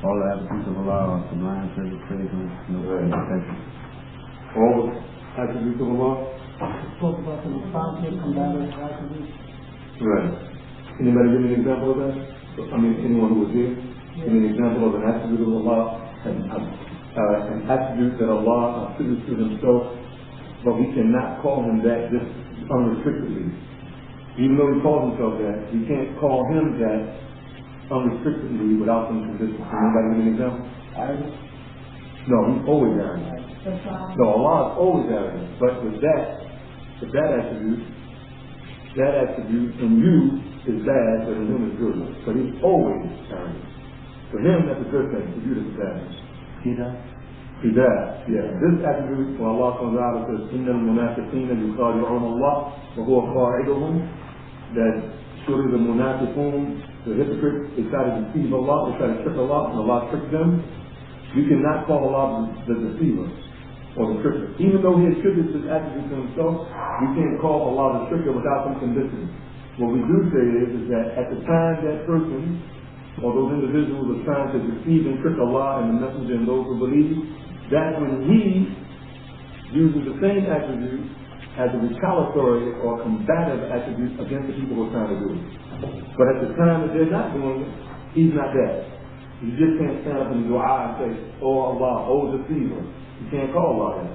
S5: All the attributes of Allah are sublime, perfect, critical, no imperfection.
S6: All the attributes of Allah?
S3: Talk about the responsive, combative attributes.
S6: Right. Anybody give me an example of that? Anyone who was here? Give me an example of an attribute of Allah, an attribute that Allah attributes to himself, but we cannot call him that just unrestrictedly. Even though he calls himself that, we can't call him that unrestrictedly without some conditions. Can anybody give me an example? No, he's always arrogant. No, Allah is always arrogant. But with that attribute in you is bad, but in him is good. But he's always arrogant. For him, that's a good thing. For you, that's bad. Qida. Yeah. This attribute, when Allah comes out and says, إِنَّ الْمُنَافِقِينَ يُخَادِعُونَ اللَّهَ وَهُوَ قَاعِدُهُم, that surely the munafiqun, the hypocrites, they try to deceive Allah, they try to trick Allah, and Allah tricks them. You cannot call Allah the deceiver or the tricker. Even though he attributes this attribute to himself, you can't call Allah the tricker without some conditions. What we do say is that at the time that person or those individuals are trying to deceive and trick Allah and the Messenger and those who believe, that's when he uses the same attribute as a retaliatory or combative attribute against the people who are trying to do it. But at the time that they're not doing it, he's not that. You just can't stand up in dua and say, oh Allah, oh deceiver. You can't call Allah that.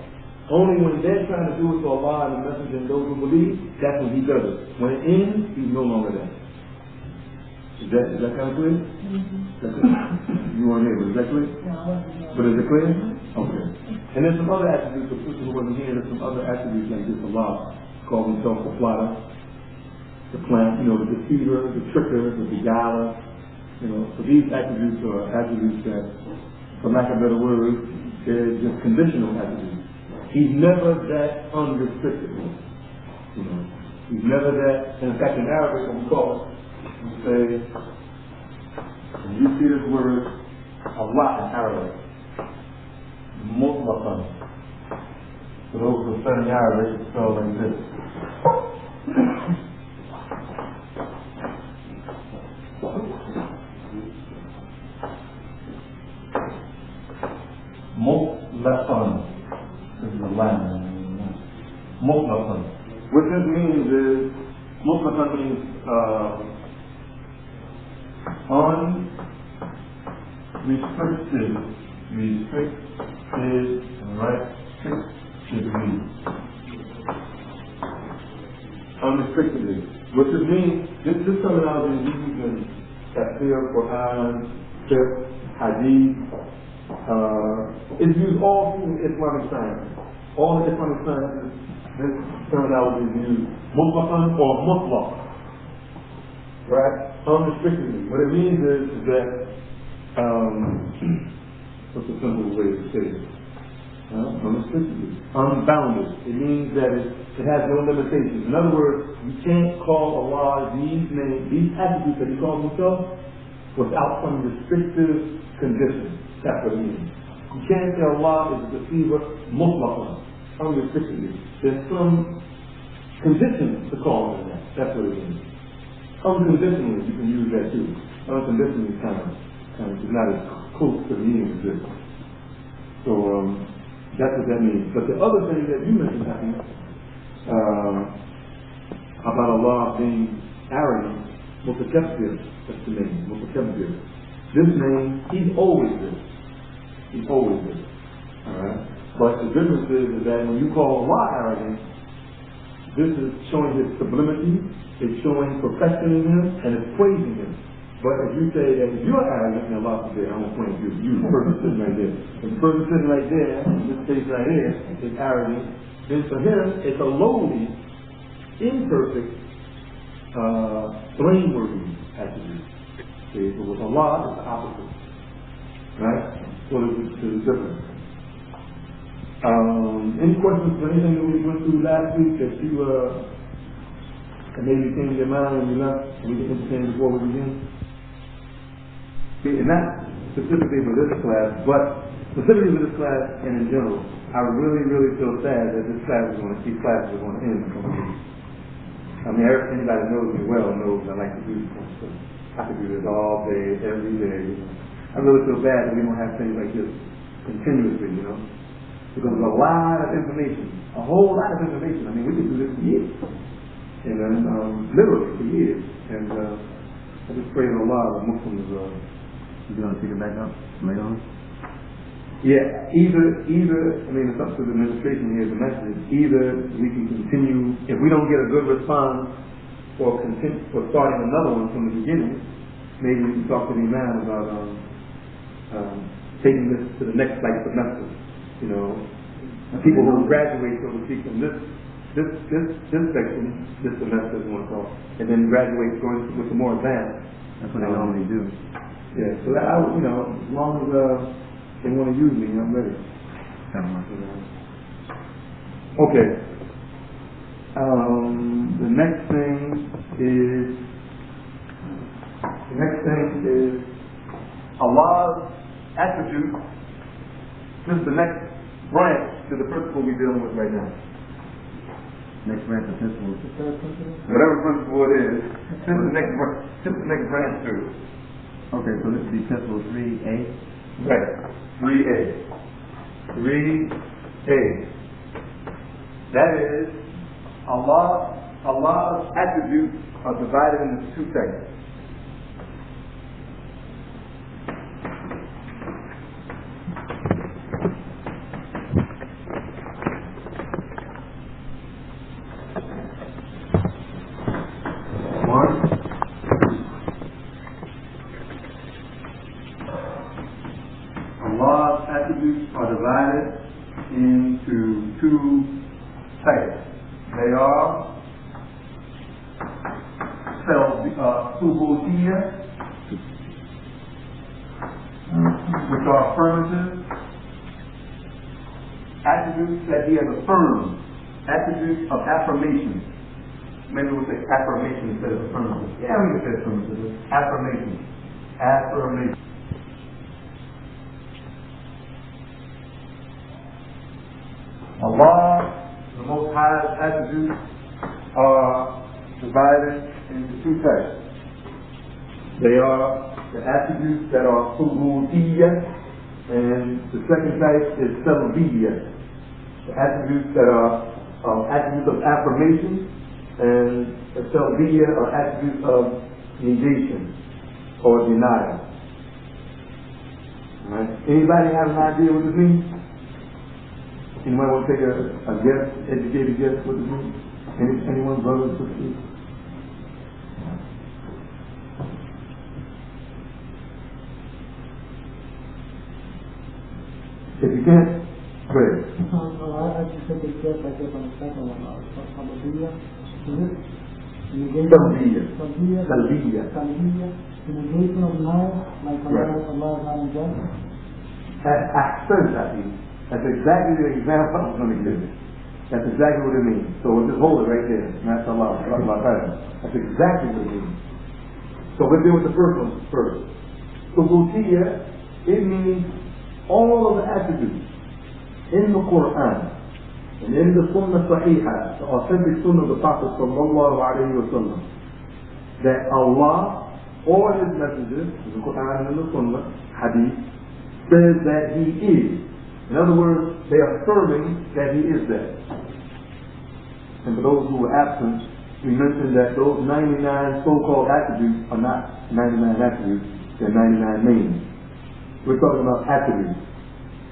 S6: Only when they're trying to do it to Allah and the Messenger and those who believe, that's when he does it. When it ends, he's no longer that. Is that kind of clear? You weren't here, is that clear? But is it clear? Okay. And there's some other attributes of people who wasn't here. There's some other attributes like this Allah called himself the plotter, the plant, the deceiver, the tricker, the beguiler. So these attributes are attributes that, for lack of better words, they're just conditional attributes. He's never that unrestricted. He's never that. And in fact, in Arabic, when we call it, we say, when you see this word Allah in Arabic, mutlaqan. For those who are studying Arabic, it's spelled like this. Mutlaqan. This is the line. Mutlaqan. What this means is, mutlaqan means unrestricted. Restricted, right? Unrestrictedly. What this means, this terminology is used in Tafsir, Qur'an, Fiqh, Hadith. It's used all through Islamic science. All the Islamic sciences, this terminology is used. Mutlaqan or mutlaq. Right? Unrestrictedly. What it means is that what's the simple way to say it? Unrestrictedly. Unbounded. It means that it has no limitations. In other words, you can't call Allah these names, these attributes that he calls himself, without some restrictive conditions. That's what it means. You can't say Allah is a deceiver mutlaqan, unrestrictedly. There's some conditions to call him that. That's what it means. Unconditionally, you can use that too. Unconditionally kind of is not as close to the meaning of this. So that's what that means. But the other thing that you mentioned, about Allah being arrogant, mutakabbir, that's the name, mutakabbir. This name, he's always this. He always is. Alright? But the difference is that when you call Allah arrogant, this is showing his sublimity, it's showing perfection in him, and it's praising him. But if you say that if you're arrogant, and Allah forbid, I won't point you, the person sitting right there. If the person sitting right there, in this case right here, is arrogant, then for him, it's a lowly, imperfect, blameworthy attribute. Okay, so with Allah, it's the opposite. Right? So there's a difference. Any questions for anything that we went through last week that you that maybe came to your mind when you left and we can entertain before we begin? Okay, and not specifically for this class, but specifically for this class and in general, I really, really feel sad that these classes are going to end. I mean, anybody that knows me well knows I like to do this. So I could do this all day, every day. I really feel bad that we don't have things like this continuously, you know. Because there's a lot of information, a whole lot of information. I mean, we could do this for years, and literally for years. And I just pray to Allah, the Muslims.
S5: You going to pick it back up later on?
S6: Yeah, either. I mean, it's up to the administration here, the message. Either we can continue if we don't get a good response, or starting another one from the beginning. Maybe we can talk to the Imam about taking this to the next semester. You know, people who graduate, so to speak, from this section, this semester is one call, and then graduate going with the more advanced.
S5: That's what they normally do.
S6: Yeah, so that as long as they want to use me, I'm ready. Okay. The next thing is Allah's attribute. This is the next branch to the principle we're dealing with right now.
S5: Next branch of principle.
S6: Whatever principle it is, this is the next branch to it.
S5: Okay, so this would be principle 3A.
S6: Right. 3A. 3A. That is, Allah's attributes are divided into two segments. Allah's attributes are divided into two types. They are Tawheed, which are affirmative attributes that he has affirmed, attributes of affirmation. Maybe we'll say affirmation instead of affirmative. Yeah, we can say affirmative. Affirmation. Affirmation. Allah, the Most High's attributes are divided into two types. They are the attributes that are Tawheed, and the second type is Salbiyyah. The attributes that are attributes of affirmation, and the Salbiyyah are attributes of negation or denial. All right. Anybody have an idea what this means? Anyone want to take a guess, educated guess what this means? Anyone, brothers and sisters? If you can't, go ahead.
S3: I just take a guess, I guess on the second one. Salbiyyah. The negation of denial, like Allah is not unjust.
S6: That's exactly the example I was going to give you. That's exactly what it means. So we'll just hold it right there. That's Allah. That's exactly what it means. So we'll deal with the first one first. Tawheed, it means all of the attributes in the Qur'an and in the Sunnah Sahihah, the authentic Sunnah of the Prophet sallallahu alaihi wasallam, that Allah or His messengers, in the Qur'an and in the Sunnah, Hadith, says that He is. In other words, they are affirming that He is that. And for those who were absent, we mentioned that those 99 so-called attributes are not 99 attributes, they're 99 names. We're talking about attributes.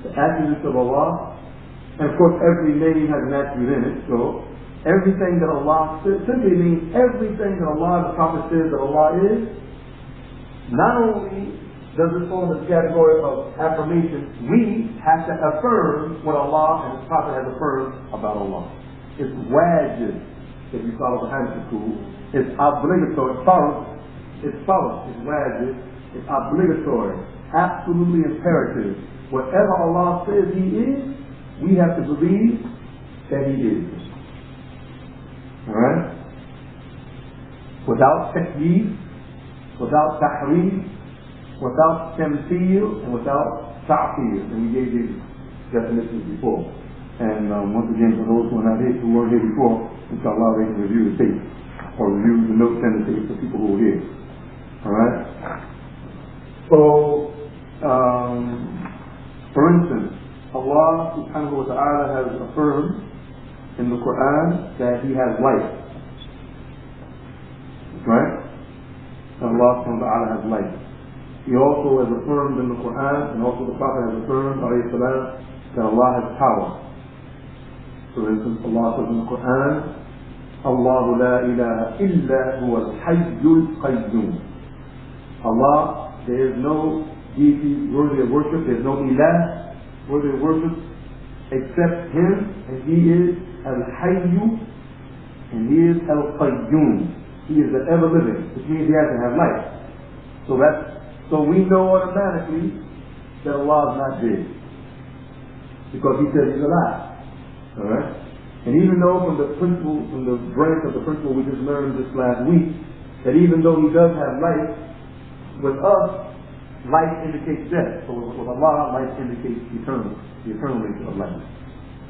S1: the attributes of Allah, and of course every name has an attribute in it, so everything that Allah says simply means everything that Allah, the Prophet says that Allah is. Not only does it fall in the category of affirmation, we have to affirm what Allah and His Prophet has affirmed about Allah. It's wajib, if you follow the Hadith school. It's obligatory, it's wajib, it's obligatory, absolutely imperative. Whatever Allah says He is, we have to believe that He is. Alright? Without takyeef, without tahrif, without tamthil, and without ta'til. And we gave these definitions before. And once again, for those who are not here, who weren't here before, inshallah, they can review the tape, or review the notes and the tape for people who were here. Alright? So, for instance, Allah subhanahu wa ta'ala has affirmed in the Qur'an that He has life. Right? Allah subhanahu wa ta'ala has life. He also has affirmed in the Qur'an, and also the Prophet has affirmed, alayhi salam, that Allah has power. For instance, Allah says in the Qur'an, Allahu la ilaha illa huwa al-hayyul qayyum. Allah, there is no deity worthy of worship, there is no ilah worthy of worship except Him, and He is al-hayyu, and He is al-qayyum. He is the ever-living, which means He has to have life. So we know automatically that Allah is not dead, because He said He's alive. Alright? And even though from the branch of the principle we just learned this last week, that even though He does have life, with us, life indicates death. So with Allah, life indicates eternal, the eternal nature of life.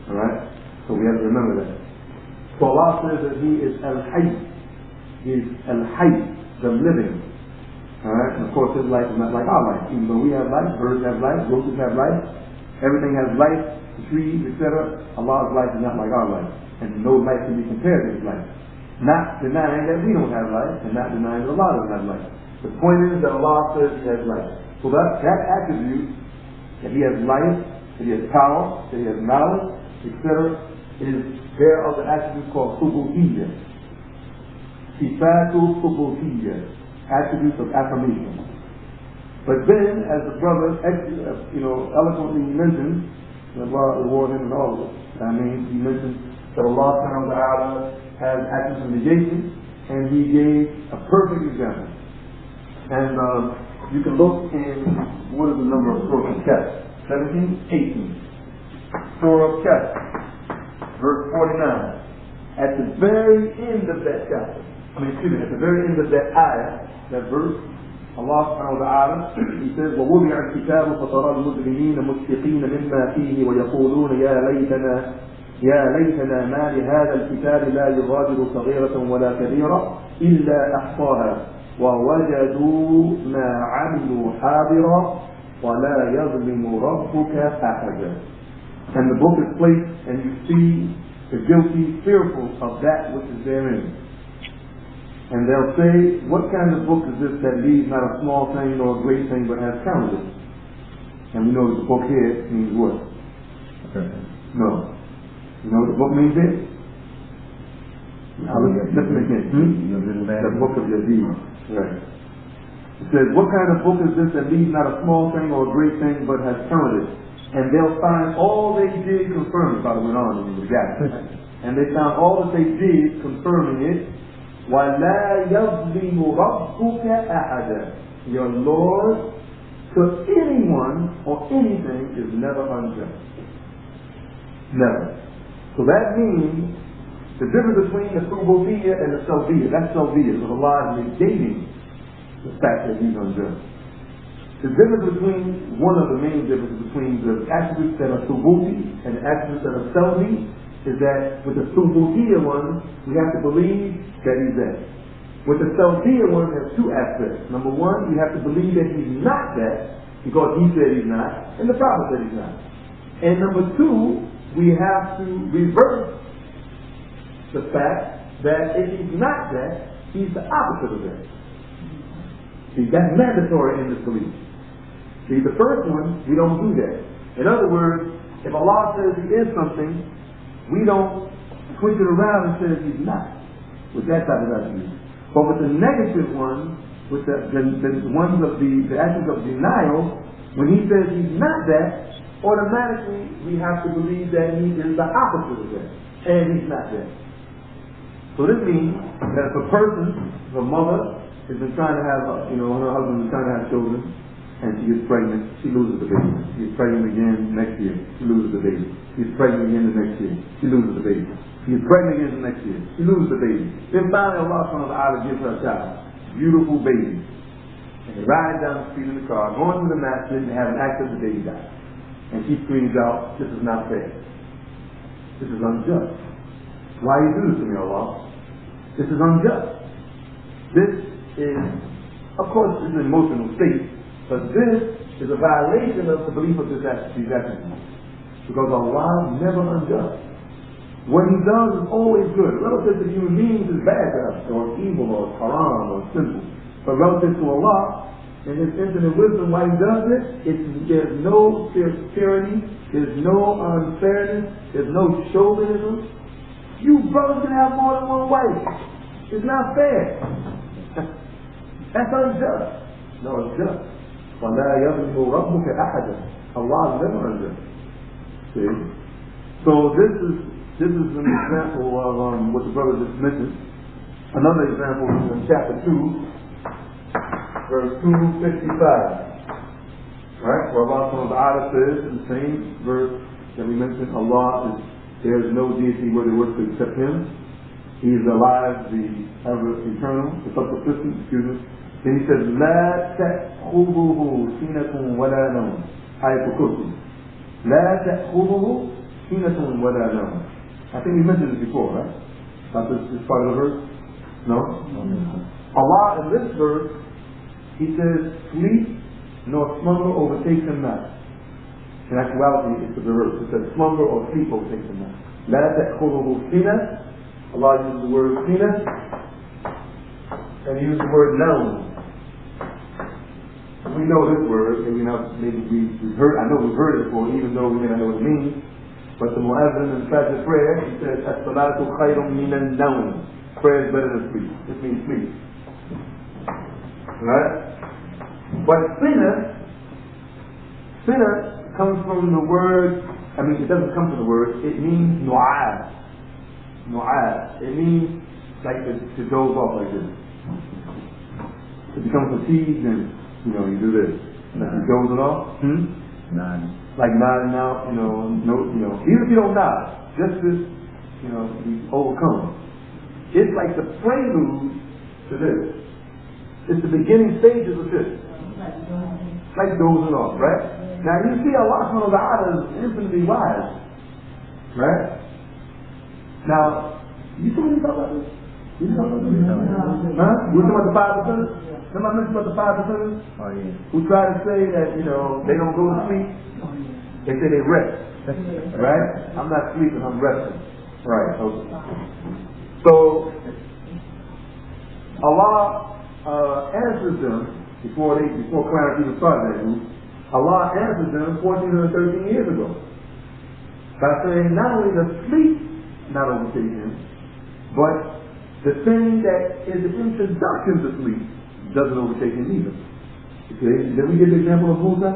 S1: Alright? So we have to remember that. So Allah says that He is al-hayy. He is al-hayy, the living. Alright? And of course His life is not like our life. Even though we have life, birds have life, roaches have life, everything has life, the trees, etc. Allah's life is not like our life. And no life can be compared to His life. Not denying that we don't have life, and not denying that Allah doesn't have life. The point is that Allah says He has life. So that attribute, that He has life, that He has power, that He has knowledge, etc., is there are the attributes called subuhiyyah. Sifatul subuhiyyah, attributes of affirmation. But then, as the brother eloquently mentioned, Allah reward him and all of it. I mean, he mentioned that Allah subhanahu wa ta'ala has attributes of negation, and He gave a perfect example. And you can look in, what is the number of Surah Al-Kahf? 17, 18. Surah Al-Kahf, verse 49. At the very end of that chapter, at the very end of that ayah, that verse, Allah subhanahu wa ta'ala, He says, وَوُضِعَ الْكِتَابُ فَتَرَى الْمُجْرِمِينَ مُشْفِقِينَ مِمَّا فِيهِ وَيَقُولُونَ يَا لَيْتَنَا مَا لِهَذَا الْكِتَابِ لَا يُغَادِرُ صَغِيرَةً وَلَا كَبِيرَةً إِلَّا أَحْصَاهَا وَوَجَدُوا مَا عَمِلُوا حَاضِرًا وَلَا يَظْلِمُ رَبُّكَ أَحَدًا. And the book is placed, and you see the guilty fearful of that which is therein. And they'll say, what kind of book is this that leaves not a small thing nor a great thing but has counted it? And we know that the book here means what? Okay. No. You know what the book means here? Listen again. The book of your deeds. Right. It says, what kind of book is this that leaves not a small thing or a great thing but has counted it? And they'll find all they did confirming. Father went on and we got it. And they found all that they did confirming it. وَلَا يَظْلِمُ رَبُّكَ أَحَدًا. Your Lord to anyone or anything is never unjust. Never. So that means the difference between the subuhiyyah and the salbiyyah. That's salbiyyah. So Allah is negating the fact that He's unjust. The difference between, one of the main differences between the attributes that are subuhi and the attributes that are salbi is that with the subuhiyyah one, we have to believe that He's that. With the salbiyyah one, there's two aspects. Number one, we have to believe that He's not that, because He said He's not, and the Prophet said He's not. And number two, we have to reverse the fact that if He's not that, He's the opposite of that. See, that's mandatory in this belief. See, the first one, we don't do that. In other words, if Allah says He is something, we don't switch it around and say He's not, with that type of attribute. But with the negative one, with the ones of the actions of denial, when He says He's not that, automatically we have to believe that He is the opposite of that, and He's not that. So this means that if a person, if a mother, has been trying to have, her husband is trying to have children, and she gets pregnant, she loses the baby. She gets pregnant again next year, she loses the baby. She gets pregnant again the next year, she loses the baby. She gets pregnant again the next year, she loses the baby. Then finally Allah subhanahu wa ta'ala gives her a child, beautiful baby. And they ride down the street in the car, going to the masjid and have an accident, the baby dies. And she screams out, this is not fair. This is unjust. Why you do this to me, Allah? This is unjust. This is, of course, it's an emotional state, but this is a violation of the belief of these attributes. Because Allah is never unjust. What He does is always good. Relative to human beings is bad to us, or evil, or haram, or sinful. But relative to Allah, in His infinite wisdom, why He does it, there's no tyranny, there's no unfairness, there's no chauvinism. You brothers can have more than one wife. It's not fair. That's unjust. No, it's just. وَلَا يَظْلِمُ رَبُّكَ أَحَدًا. Allah is never unjust. See? So this is an example of what the brother just mentioned. Another example is in chapter 2, verse 255. Right? Where Allah subhanahu wa ta'ala says in the same verse that we mentioned, there is no deity worthy of worship except Him. He is alive, the ever eternal, the self-sufficient, Then He says, لَا تَأْخُذُهُ سِنَةٌ وَلَا نَوْمٌ. Ayatul Kursi. لَا تَأْخُذُهُ سِنَةٌ وَلَا نَوْمٌ. I think we mentioned this before, right? Not this part of the verse? No? Allah in this verse, He says, sleep nor slumber overtakes Him not. In actuality, it's the reverse. It says slumber or sleep overtakes Him not. لَا تَأْخُذُهُ سِنَةٌ. Allah uses the word sinah, and He uses the word naum. We know this word, and we've heard it before, even though we may not know what it means. But the mu'azzin in Fajr prayer, he says, as-salatu khayrun min an-nawm. Prayer is better than sleep. This means sleep. Right? But sinah comes from the word, it doesn't come from the word, it means nu'ad. Nu'ad. It means like to doze off like this. To become fatigued and, you do this. Like you dozing off. Like nodding out, even if you don't nod, just to, be overcome. It's like the prelude to this. It's the beginning stages of this. Like dozing off, right? Now you see Allah subhanahu wa ta'ala is infinitely wise. Right? Now, you see what he's talking about this? You talking about this? Huh? You talking about the 5%? Remember I mentioned about the 5%? Oh, yeah. Who try to say that, they don't go to sleep? They say they rest. Right? I'm not sleeping, I'm resting. Right, okay. So, Allah answers them before Clarence even started that group. Allah answered them 14 or 13 years ago by saying not only does sleep not overtake Him, but the thing that is the introduction to sleep doesn't overtake Him either. Okay? Did we get the example of Musa?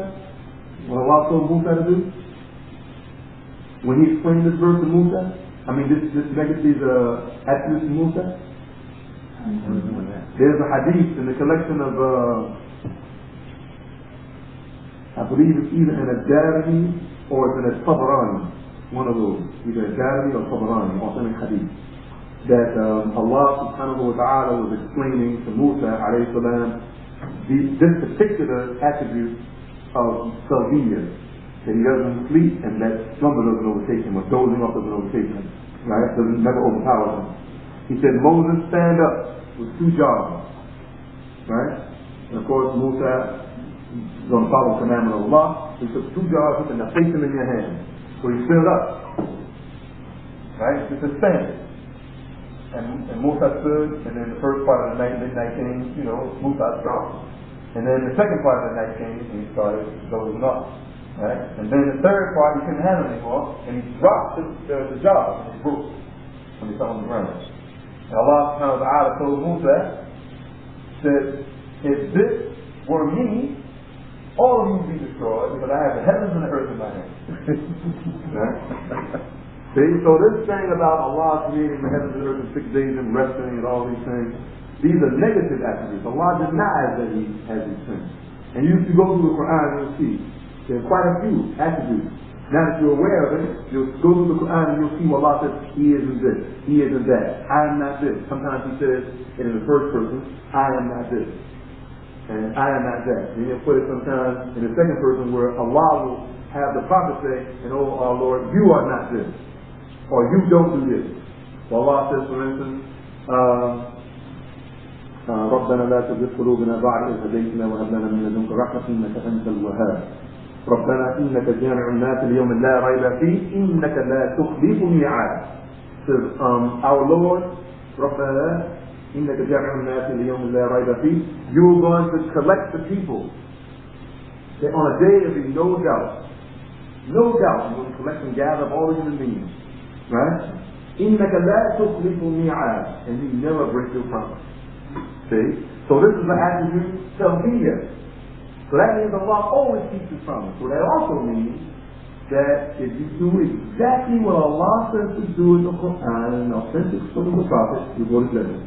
S1: What Allah told Musa to do? When He explained this verse to Musa, this legacy's attributes to Musa. There's a hadith in the collection of I believe it's either in Adib or it's in Tabarani. One of those, either Adib or Tabarani, authentic hadith, that Allah subhanahu wa ta'ala was explaining to Musa alayhi salam this particular attribute of salviyya, that he doesn't sleep and that slumber doesn't overtake him, or dozing off doesn't overtake him, right? Doesn't never overpower him. He said, Moses, stand up with 2 jars, right? And of course Musa is going to follow the commandment of Allah. He took 2 jars, he said, now place them in your hand. So he stood up, right? He said, stand. And Musa stood, and then the first part of the night, midnight came, Musa strong. And then the second part of the night came, and he started dozing off. Right? And then the third part he couldn't handle anymore, and he dropped the jar, and it broke when he fell on the ground. And Allah subhanahu wa ta'ala told Musa, said, if this were me, all of you would be destroyed, because I have the heavens and the earth in my hand. Right? See, so this thing about Allah creating the heavens and the earth in 6 days and resting and all these things, these are negative attributes. Allah denies that He has these things. And you go through the Qur'an, you'll see there's quite a few attributes. Now that you're aware of it, you'll go through the Qur'an and you'll see what Allah says, He isn't this, He isn't that, I am not this. Sometimes He says it in the first person, I am not this, and I am not that. And He'll put it sometimes in the second person where Allah will have the prophet say, and oh our Lord, you are not this, or you don't do this. So Allah says, for instance, ربنا لا تزغ قلوبنا بعد إذ هديتنا وهب لنا من لدنك رحمة إنك أنت الوهاب ربنا إنك جامع الناس ليوم لا ريب فيه إنك لا تخلف الميعاد. Says, our Lord, ربنا إنك جامع الناس ليوم لا ريب فيه, you're going to collect the people on a day of no doubt. No doubt you're going to collect and gather all the human beings. Right? إنك لا تخلف الميعاد, and you never break your promise. See? So this is the attribute Tawheed. So that means Allah always keeps His promise. So that also means that if you do exactly what Allah says to do in the Qur'an and authentic from the Prophet, you go to Jannah.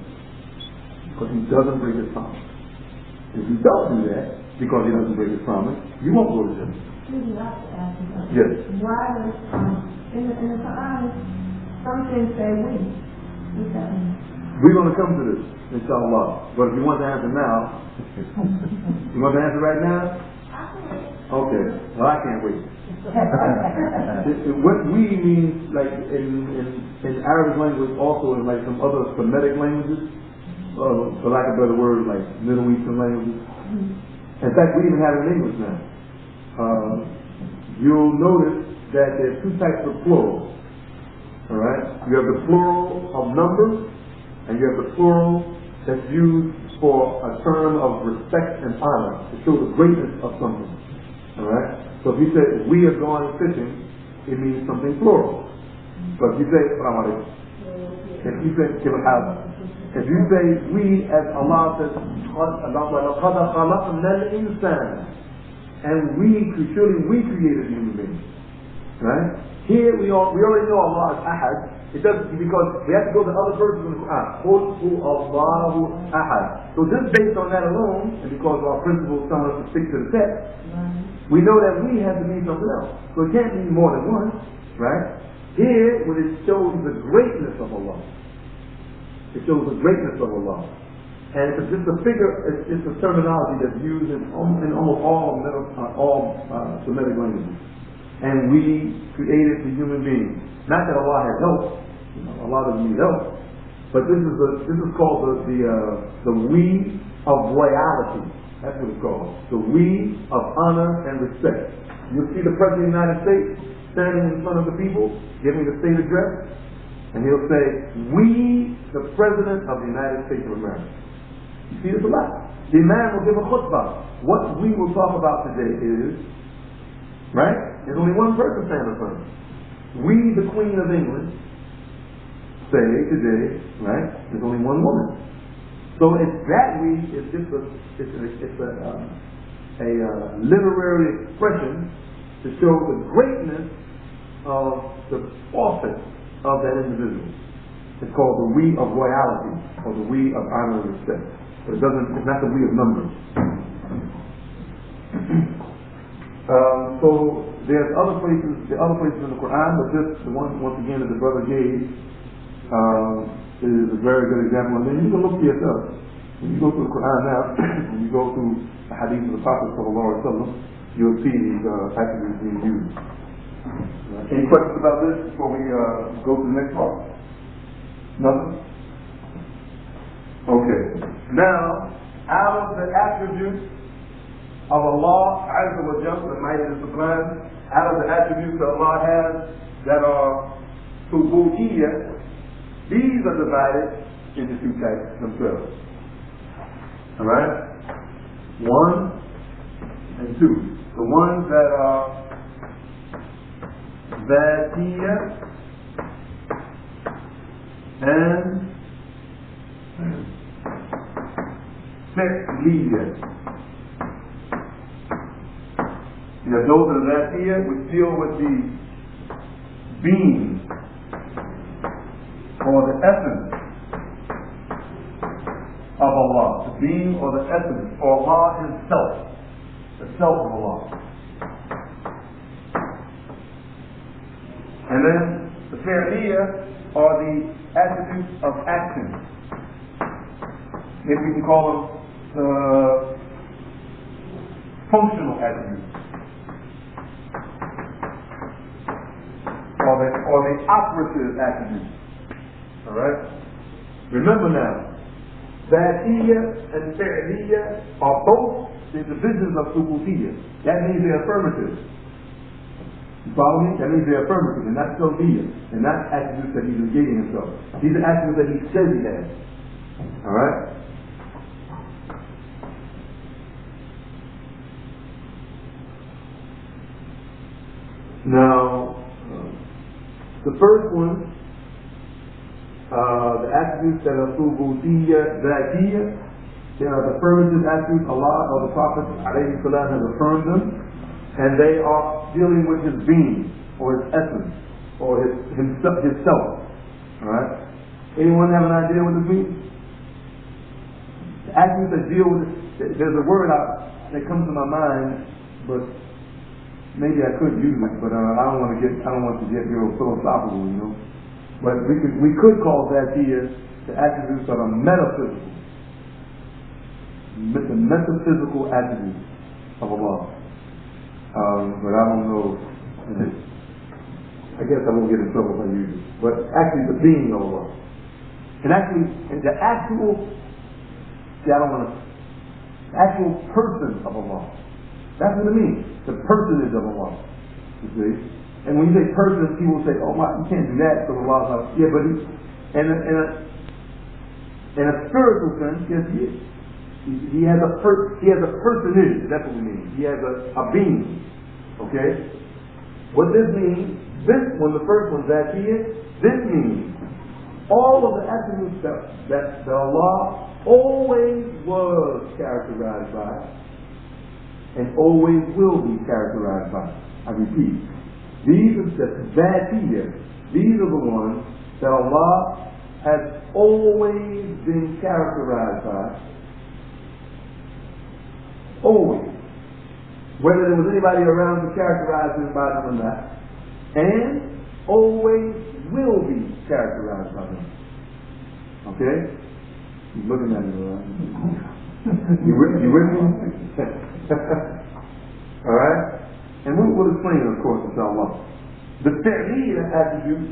S1: Because He doesn't break His promise. If you don't do that, because He doesn't break His promise, you won't go to Jannah. Yes.
S2: Why in the Quran, some things say we? What's that mean?
S1: We're going to come to this, inshallah. But if you want to answer now, you want to answer right now? Okay. Well, I can't wait. What we means, like in Arabic language, also in like some other Semitic languages, for lack of a better word, like Middle Eastern languages. In fact, we even have it in English now. You'll notice that there's two types of plural. All right? You have the plural of numbers, and you have the plural that's used for a term of respect and honor to show the greatness of something. All right. So if you say we are going fishing, it means something plural. But if you say if you say we, as Allah says, and surely we created human beings. Right? Here we already know Allah is Ahad. It doesn't, because we have to go to other verses in the Quran. قُلْ هُوَ اللَّهُ أَحَدٌ. So just based on that alone, and because our principles tell us to stick to the text, we know that we have to mean something else. So it can't mean more than one, right? Here, when it shows the greatness of Allah, it shows the greatness of Allah. And it's just a figure, it's a terminology that's used in almost all Semitic languages. And we created the human being. Not that Allah has help, Allah doesn't need help, but this is called the we of royalty. That's what it's called. The we of honor and respect. You'll see the President of the United States standing in front of the people, giving the state address, and he'll say, "We, the President of the United States of America." You see this a lot. The Imam will give a khutbah. What we will talk about today is, right? There's only one person standing in front of us. We, the Queen of England, say today, right? There's only one woman. So it's that we is just a literary expression to show the greatness of the office of that individual. It's called the we of royalty, or the we of honor and respect. But it's not the we of numbers. So there's other places in the Quran, but this, the one once again that the brother gave, is a very good example. And then you can look for yourself. When you go through the Quran now, when you go through the hadith of the Prophet ﷺ, you'll see these attributes being used. Any questions about this before we go to the next part? Nothing? Okay. Now, out of the attributes of Allah Azza wa Jalla, the mighty and sublime, out of the attributes that Allah has that are Subuhiyyah, these are divided into two types themselves. Alright? 1 and 2. The ones that are
S4: Zatiyya and Fi'liyya. You have those of Zatiyya which deal with the being or the essence of Allah, the being or the essence, or Allah Himself, the self of Allah. And then the Fi'liyya are the attributes of action. If we can call them functional attributes, or the operative attributes. All right. Remember now, Zatiyya and Fi'liyya are both the divisions of Thubutiyya. That means they're affirmative. You follow me? That means they're affirmative and not Salbiyya, and not attributes that he's negating himself. These are attributes that he says he has. All right. Now, the first one, the attributes that are Thubutiyya, Zatiyya, they are the affirmative attributes. Allah or the Prophet alayhi salam has affirmed them, and they are dealing with his being, or his essence, or himself. Alright? Anyone have an idea what this means? The attributes that deal with it, there's a word that comes to my mind, but maybe I could use it, but I don't want to get real philosophical, you know. But we could call that the attributes that are metaphysical. The metaphysical attributes of Allah. But I don't know. I guess I won't get in trouble if I use it. But actually, the being of Allah. And actually, the actual person of Allah. That's what it means. The personage of Allah. You see? And when you say person, people say, "Oh my, you can't do that because Allah's not." Yeah, but in a spiritual sense, yes, he is. He has a personage. That's what we mean. He has a being. Okay. What this means? This one, the first one, Zatiyya. This means all of the attributes that Allah always was characterized by, and always will be characterized by. I repeat, these are the Zatiyya. These are the ones that Allah has always been characterized by. Always. Whether there was anybody around to characterize him by them or not. And always will be characterized by them. Okay? You're looking at me, right? You with me? Alright? And we'll explain it, of course, inshallah. The Fi'liyya attributes,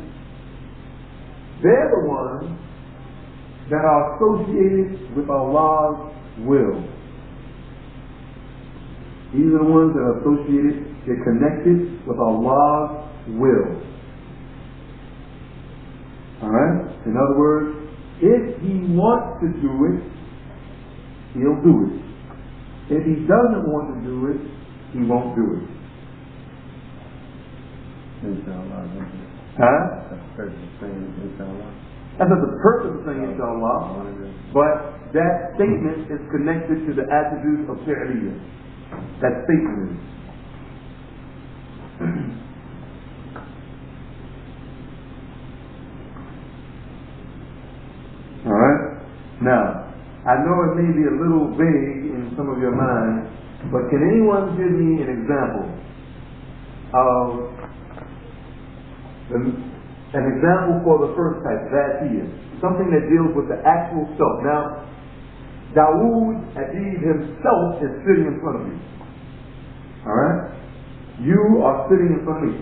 S4: they're the ones that are associated with Allah's will. These are the ones that are associated, they're connected with Allah's will. Alright? In other words, if He wants to do it, He'll do it. If He doesn't want to do it, He won't do it.
S5: Inshallah.
S4: Huh?
S5: That's the purpose of saying inshallah.
S4: That's not the purpose of saying inshallah, but that statement is connected to the attributes of Fi'liyya. That statement is. Alright? Now, I know it may be a little vague in some of your minds, but can anyone give me an example of an example for the first type, Zatiyya, something that deals with the actual self. Now, Dawud, Adib himself is sitting in front of you. Alright? You are sitting in front of me.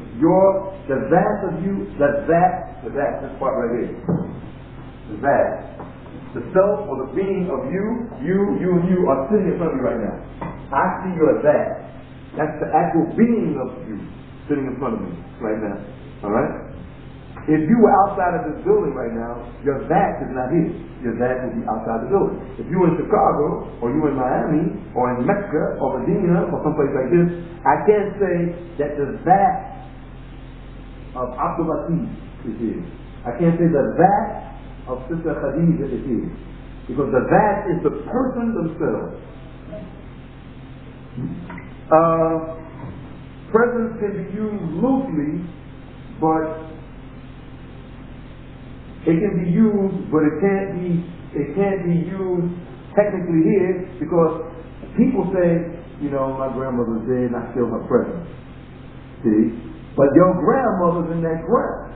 S4: The that of you, this part right here. The that. The self or the being of you are sitting in front of me right now. I see your that. That's the actual being of you sitting in front of me right now. Alright? If you were outside of this building right now, your that is not here. Your that will be outside the building. If you were in Chicago, or you were in Miami, or in Mecca, or Medina, or someplace like this, I can't say that the that
S1: of Abdul Latif is here. I can't say the that of Sister Khadija is here. Because the that is the person themselves. Presence can be used loosely, but it can be used, but it can't be used technically here, because people say, my grandmother's dead and I still her presence. See? But your grandmother's in that ground.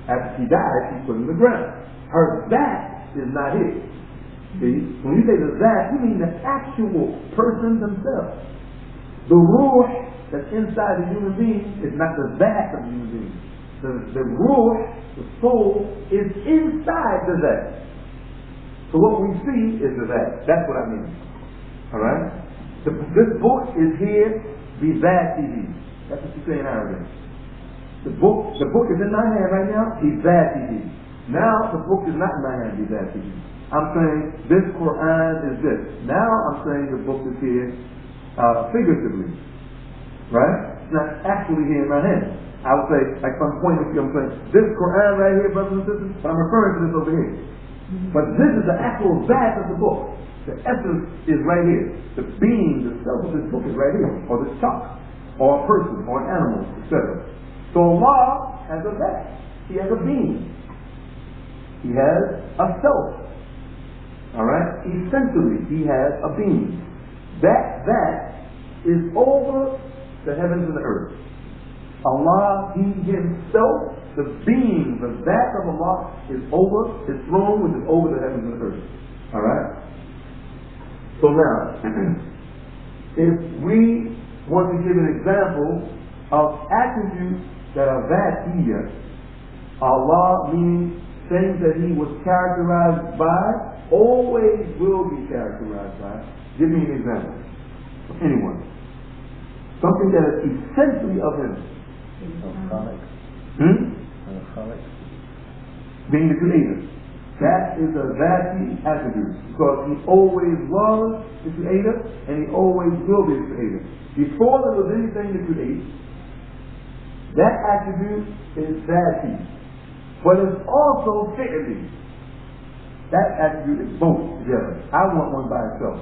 S1: After she died, she's put in the ground. Her that is not it. See? When you say the that, you mean the actual person themselves. The ruh that's inside the human being is not the that of the human being. The ruh, the soul, is inside the that. So what we see is the that. That's what I mean. Alright? This book is here, bi-dhatihi. That's what you say in Arabic. The book is in my hand right now, bi-dhatihi. Now the book is not in my hand, bi-dhatihi. I'm saying this Qur'an is this. Now I'm saying the book is here figuratively. Right? It's not actually here in my hand. I would say, like some point of view, I'm saying, this Qur'an right here, brothers and sisters, I'm referring to this over here. But this is the actual that of the book. The essence is right here. The being, the self of this book is right here. Or the chalk, or a person, or an animal, etc. So Allah has a that. He has a being. He has a self. Alright? Essentially, he has a being. That is over the heavens and the earth. Allah, He Himself, the being, the that of Allah, is over His throne, which is over the heavens and the earth. Alright? So now, if we want to give an example of attributes that are here, Allah means things that He was characterized by, always will be characterized by. Give me an example. Anyone. Something that is essentially of Him. Being the Creator. That is a Dhati attribute. Because He always was the Creator, and He always will be the Creator. Before there was anything to create, that attribute is Dhati. But it's also fi'li. That attribute is both together. I want one by itself.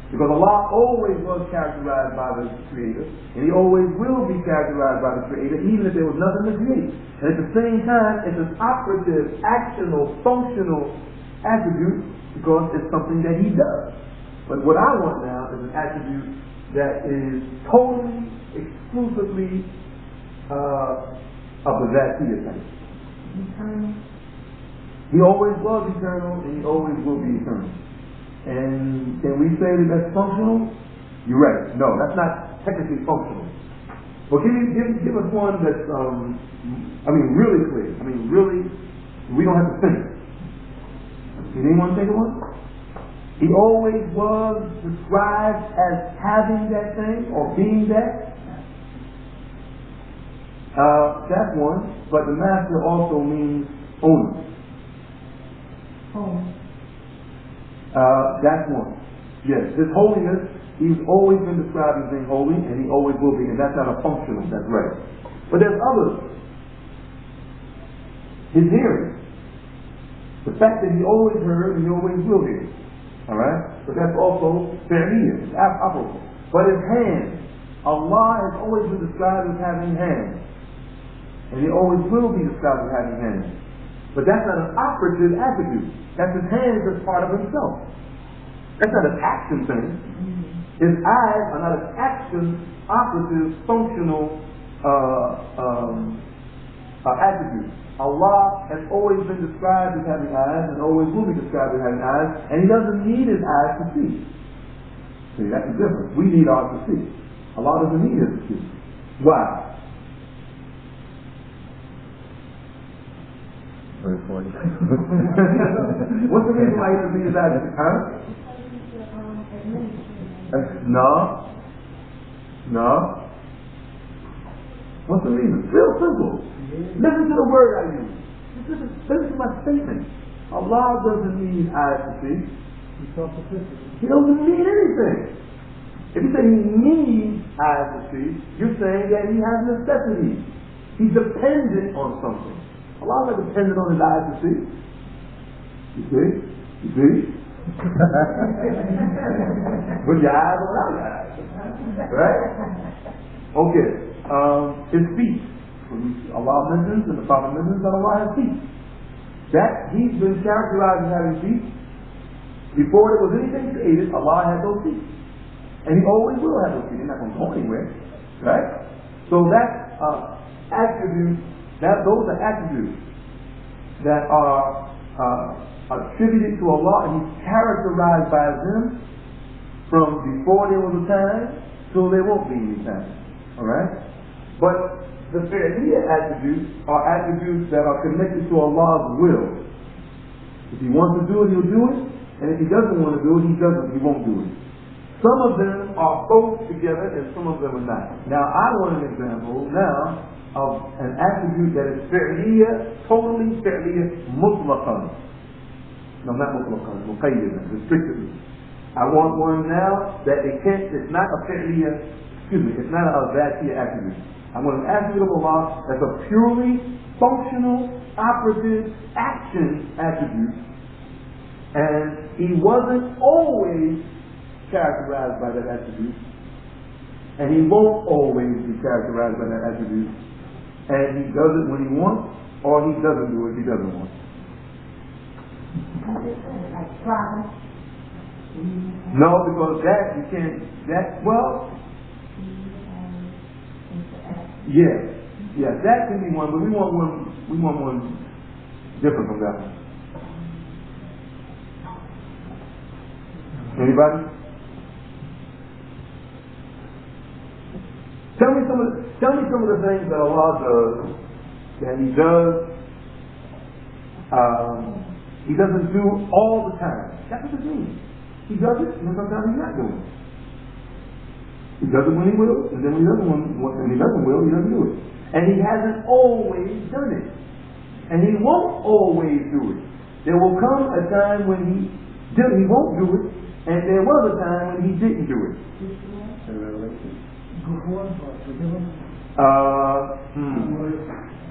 S1: Because Allah always was characterized by the Creator, and He always will be characterized by the Creator, even if there was nothing to create. And at the same time, it's an operative, actional, functional attribute, because it's something that He does. But what I want now is an attribute that is totally, exclusively of the Dhatiya type.
S2: Eternal.
S1: He always was eternal, and He always will be eternal. And can we say that that's functional? You're right. No, that's not technically functional. But give us one that's, really clear. Really, we don't have to think. Can anyone think of one? He always was described as having that thing or being that. That's one. But the master also means owner.
S2: Oh.
S1: That's one. Yes, His holiness, He's always been described as being holy, and He always will be, and that's not a functional, that's right. But there's others. His hearing. The fact that He always heard and He always will hear. Alright? But that's also fi'liyah, it's operable. But His hands. Allah has always been described as having hands. And He always will be described as having hands. But that's not an operative attribute. That's His hands as part of Himself. That's not an action thing. His eyes are not an action, operative, functional attribute. Allah has always been described as having eyes and always will be described as having eyes, and He doesn't need His eyes to see. See, that's the difference. We need ours to see. Allah doesn't need us to see. Why?
S5: Verse 40.
S1: What's the reason why He doesn't need His eyes? Huh? No. What's the reason? Real simple. Listen to the word I use. Listen to my statement. Allah doesn't need eyes to see. He doesn't need anything. If you say He needs eyes to see, you're saying that He has necessity. He's dependent on something. Allah is not dependent on his eyes to see. You see? You see? Put your eyes on our eyes. Right? Okay. His feet. Allah mentions, and the Prophet mentions that Allah has feet. That he's been characterized as having feet. Before there was anything created, Allah had those feet. And he always will have those feet. He's not going to go anywhere. Right? So that attributes, those are attributes that are attributed to Allah, and he's characterized by them from before there was a time till there won't be any time. Alright? But the fi'liya attributes are attributes that are connected to Allah's will. If he wants to do it, he'll do it. And if he doesn't want to do it, he won't do it. Some of them are both together and some of them are not. Now I want an example now of an attribute that is fi'liya, totally fi'liya, mutlaqan. No, not mutlaqan, muqayyidan, restrictively. I want one now that it's not a fi'liya, it's not a dhatiya attribute. I want an attribute of Allah that's a purely functional, operative, action attribute. And he wasn't always characterized by that attribute. And he won't always be characterized by that attribute. And he does it when he wants, or he doesn't do it if he doesn't want.
S2: Like promise.
S1: No, because that you can't, that can be one, but we want one different from that one. Anybody? Tell me some of the things that Allah does, that he does. He doesn't do all the time. That's what it means. He does it, and sometimes he's not doing it. He does it when he will, and then when he doesn't will, he doesn't do it. And he hasn't always done it. And he won't always do it. There will come a time when he won't do it, and there was a time when he didn't do it.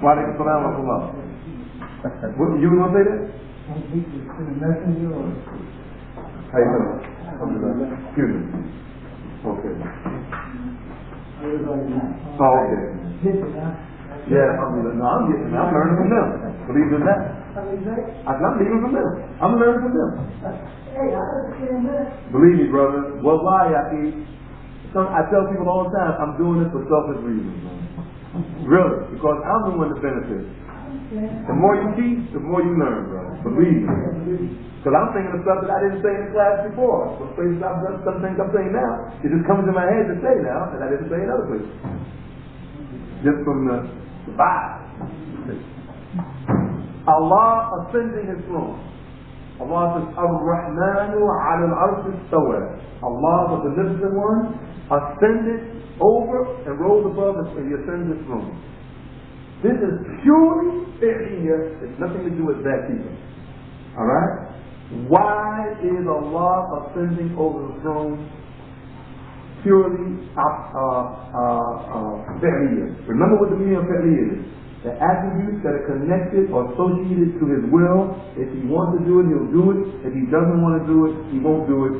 S1: Walaikum salam wa rahmatullah. What, you want to say that? How you doing? Excuse me. Okay. Oh, okay. Yeah, no, I'm getting it. I'm learning from them. Believe it or not. I'm learning from them. I'm learning from them. Believe me, brother. Wallahi, I tell people all the time, I'm doing this for selfish reasons. Really, because I'm the one that benefits. The more you teach, the more you learn, brother. Believe me. Because I'm thinking of stuff that I didn't say in the class before. Some things I'm saying now, it just comes in my head to say now that I didn't say in other places. Just from the Bible. Allah ascending his throne. Allah says, Ar-Rahmanu ala al-arsh istawa. Allah, the beneficent one, ascended over and rose above and he ascended his throne. This is purely fi'liya. It's nothing to do with that either. Alright? Why is Allah ascending over the throne? Purely fi'liya. Remember what the meaning of fi'liya is. The attributes that are connected or associated to his will. If he wants to do it, he'll do it. If he doesn't want to do it, he won't do it.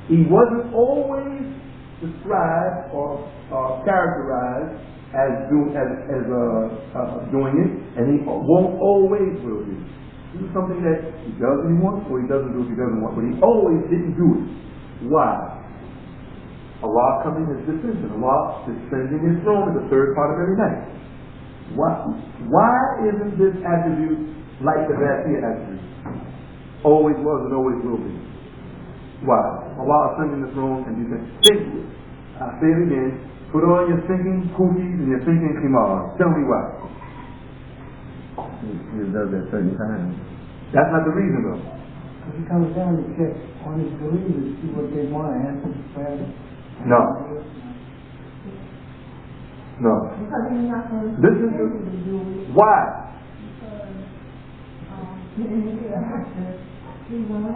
S1: He wasn't always described or characterized as doing it, and he won't always will do. This is something that he does when he wants, or he doesn't do if he doesn't want, but he always didn't do it. Why? Allah coming his descension. Allah descending his throne is the third part of every night. Why isn't this attribute like the Dhatiya attribute? Always was and always will be. Why? Allah ascending the throne and you say, think it. I say it again. Put on your thinking kufis and your thinking khimar. Tell me why.
S5: He does that certain times.
S1: That's not the reason though.
S3: Because he comes down to check on his believers, see what they want to answer the prayer.
S1: No. No.
S2: Because he's not going to
S1: This is why.
S2: He won't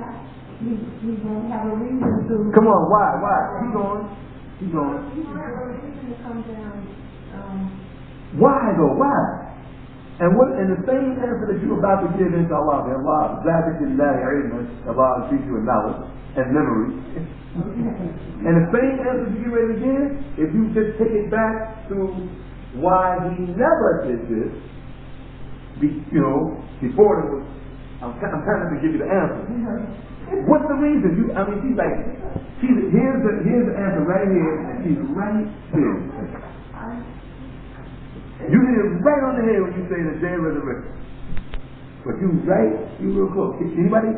S2: have a reason to.
S1: Come on, why? Keep going.
S2: He's not going to come down
S1: Why though? Why? And the same answer that you're about to give, inshallah, Allah, Allah teach you in knowledge and memory. And the same answer you get ready to give, if you just take it back to why he never did this, before it was, I'm trying to give you the answer. What's the reason? She's like, here's the answer right here, and she's right here. You hit it right on the head when you say the day of resurrection. But you real close. Can anybody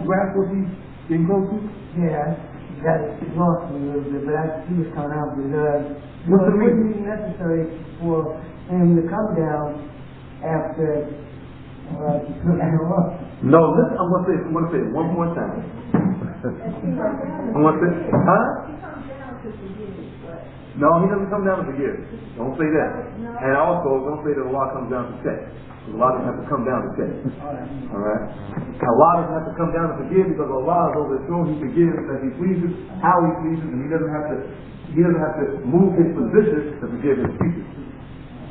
S1: grasp what she's getting close to?
S3: Yeah, that lost me a little bit, but she was coming out because
S1: what's the reason?
S3: It wouldn't be necessary for him to come down after he took her off.
S1: No, listen, I'm going to say it one more time. I'm going to say, huh? No, he doesn't come down to forgive. Don't say that. And also, don't say that Allah comes down to check. Because Allah doesn't have to come down to check. Alright? Allah doesn't have to come down to forgive because Allah is over the throne. He forgives as He pleases, how He pleases, and He doesn't have to move His position to forgive His people.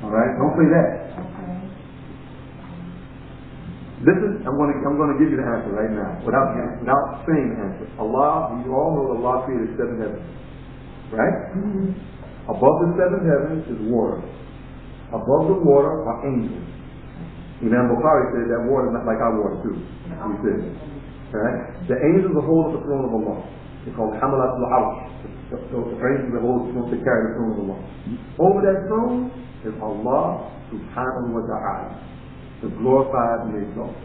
S1: Alright? Don't say that. I'm going to give you the answer right now, without saying the answer. Allah, you all know that Allah created 7 heavens. Right? Mm-hmm. Above the 7 heavens is water. Above the water are angels. Imam Bukhari said that water is not like our water too. He said. Right? The angels are holding the throne of Allah. They're called Hamalat al-Arsh. So the angels are holding the throne to carry the throne of Allah. Over that throne is Allah subhanahu wa ta'ala, the glorified and exalted.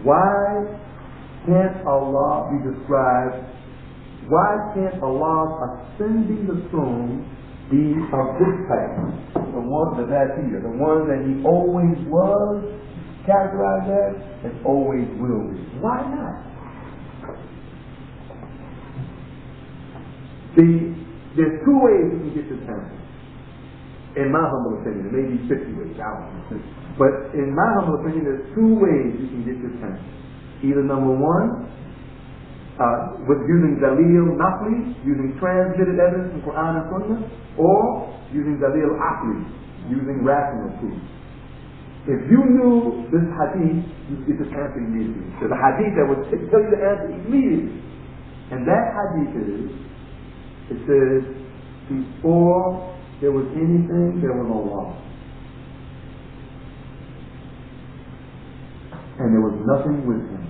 S1: Why can't Allah be described? Why can't Allah's ascending the throne be of this type? The one that He always was characterized as and always will be. Why not? There's 2 ways you can get this answer. In my humble opinion, maybe 50 ways, but in my humble opinion, there's 2 ways you can get this answer. Either number 1, with using dalil naqli, using transmitted evidence from Qur'an and Sunnah, or using dalil aqli, using rational proof. If you knew this hadith, you get this answer immediately. There's a hadith that would tell you the answer immediately. And that hadith it says, before there was anything, there was Allah. And there was nothing with Him.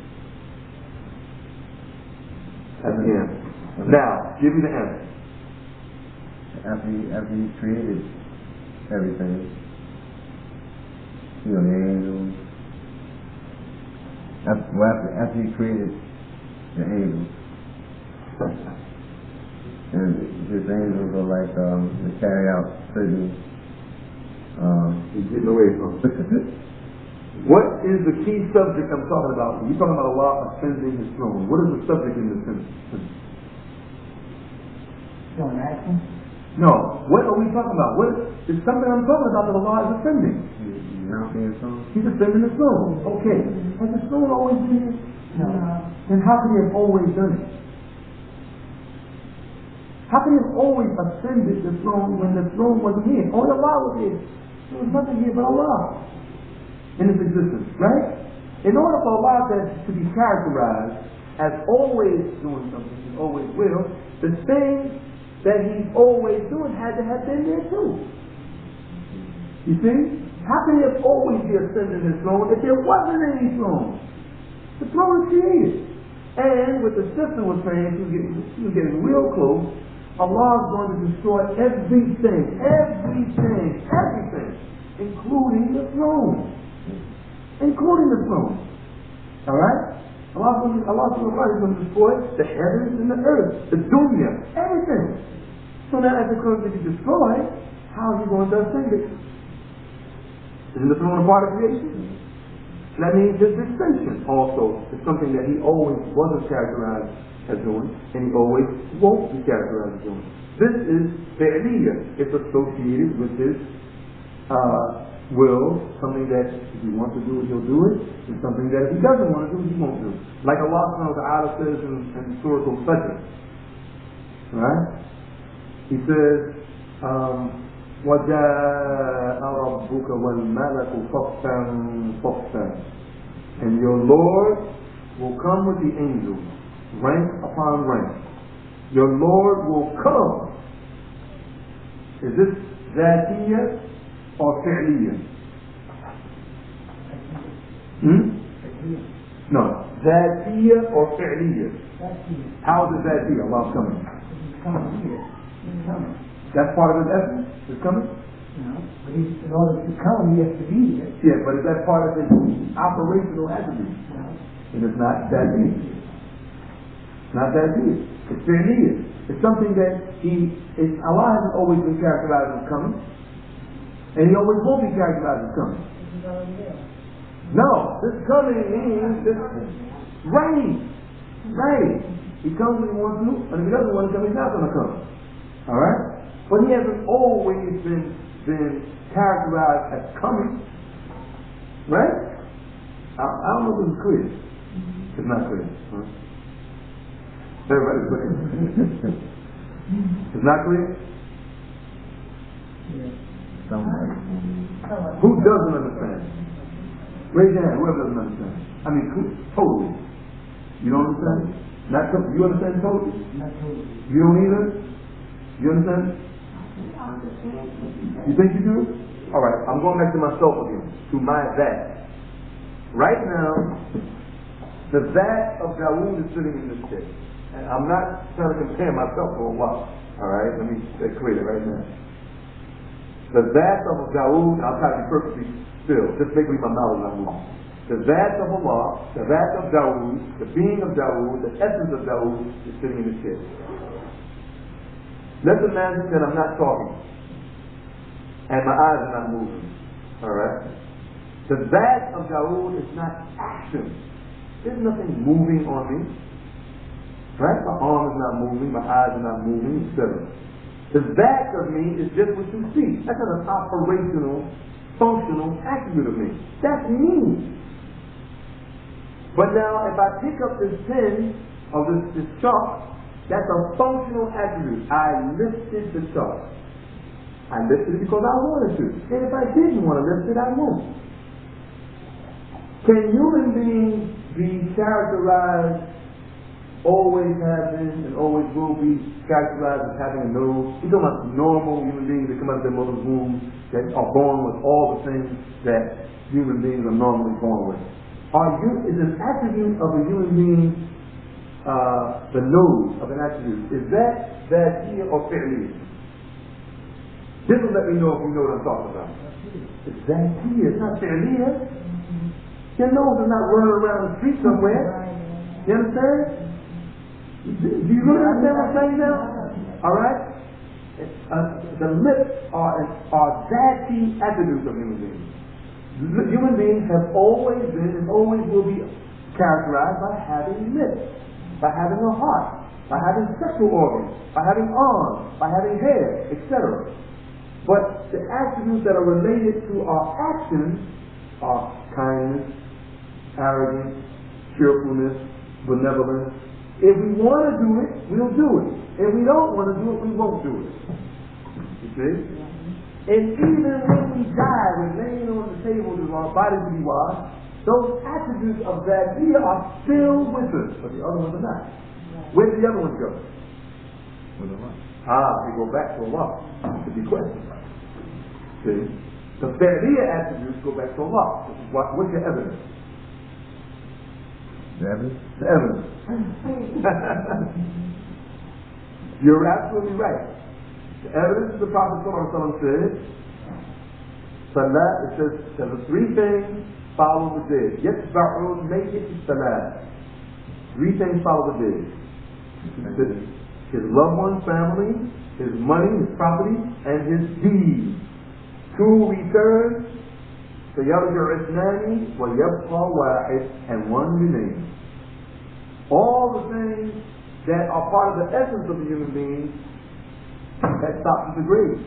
S1: That's the answer. Now, give me the answer.
S5: After He created everything, the angels. After He created the angels, and His angels are like to carry out certain.
S1: He's getting away from it. What is the key subject I'm talking about? When you're talking about Allah ascending His throne, what is the subject in this sentence?
S3: Don't ask him.
S1: No. What are we talking about? It's something I'm talking about that Allah is ascending. He's ascending the throne. Okay. Has the throne always been here? No. Then how could He have always done it? How could He have always ascended the throne when the throne wasn't here? Only Allah was here. There was nothing here but Allah in its existence, right? In order for Allah to be characterized as always doing something, He always will, the thing that He's always doing had to have been there too. You see? How can He have always be ascending His throne if there wasn't any throne? The throne is created. And what the sister was saying, she was getting real close, Allah is going to destroy everything, including the throne. Including the throne. Alright? Allah is going to destroy the heavens and the earth, the dunya, everything. So now as it's going to be destroyed, how is He going to ascend it? Isn't the throne a part of creation? That means His distinction also is something that He always wasn't characterized as doing, and He always won't be characterized as doing. This is fi'liyah. It's associated with His will, something that if He wants to do it, He'll do it, and something that if He doesn't want to do it, He won't do it. Like Allah subhanahu wa ta'ala says in Surah Al-Fajr. Right? He says, وَجَاءَ رَبُّكَ وَالْمَلَكُ صَفًّا صَفًّا. And your Lord will come with the angels, rank upon rank. Your Lord will come. Is this ذاتية or فعلية? No. ذاتية or فعلية? How is it ذاتية? Allah's coming. That's part of his essence? His coming?
S3: No, but in order to come, he has to be here.
S1: Yeah, but is that part of his operational attribute?
S3: No.
S1: And it's not that deep. It's not that deep. It's fi'liyah. It's something that Allah hasn't always been characterized as coming. And he always won't be characterized as coming. No, this coming means this rain. Rain. He comes when he wants to, and if he doesn't want to come, he's not going to come. Alright? But he hasn't always been characterized as coming. Right? I don't know if this is clear. It's not clear. Huh? Everybody's looking. It's not clear? Who doesn't understand? Raise your hand, whoever doesn't understand. I mean, totally. You don't understand? Not totally. You understand totally?
S3: Not totally.
S1: You don't either? You understand? You think you do? Alright, I'm going back to myself again. To my that. Right now, the that of Dawud is sitting in this chair. And I'm not trying to compare myself to Allah. Alright, let me clear it right now. The that of Dawud, I'll try to be perfectly still. Just make me my mouth not moving. The that of Allah, the that of Dawud, the being of Dawud, the essence of Dawud is sitting in this chair. Let's imagine that I'm not talking and my eyes are not moving. Alright? The that of Dawud is not action. There's nothing moving on me. Right? My arm is not moving, my eyes are not moving, etc. The that of me is just what you see. That's not an operational, functional attribute of me. That's me. But now if I pick up this pen or this chalk, that's a functional attribute. I lifted the chalk. I lifted it because I wanted to. And if I didn't want to lift it, I won't. Can human beings be characterized, always have been and always will be characterized as having a nose? We're talking about normal human beings that come out of their mother's womb that are born with all the things that human beings are normally born with. Is an attribute of a human being the nose of an attribute? Is that here or fi'liyah? This will let me know if you know what I'm talking about. It's that here, it's not fi'liyah. Your nose is not running around the street somewhere. You understand? Do you really understand what I'm saying now? Alright? The lips are zati attributes of human beings. Human beings have always been and always will be characterized by having lips, by having a heart, by having sexual organs, by having arms, by having hair, etc. But the attributes that are related to our actions are kindness, arrogance, cheerfulness, benevolence. If we want to do it, we'll do it. If we don't want to do it, we won't do it. You see? And even when we die, we're laying on the table for our bodies to be washed, those attributes of that here are still with us, but the other ones are not. Where did the other ones go? They go back to Allah. To be questioned. See? The Fa'liyah attributes go back to Allah. What's your evidence?
S5: The evidence?
S1: The evidence. You're absolutely right. The evidence the Prophet ﷺ said, Salat, it says, there's three things follow the dead. Yatba'u mayyit salat. Three things follow the dead. His loved one's family, his money, his property, and his deeds. Two return, فَيَرْجِعُ إِثْنَانِ وَيَبْقَى وَاحِدٌ, and one remains. All the things that are part of the essence of the human being, that stops at the grave.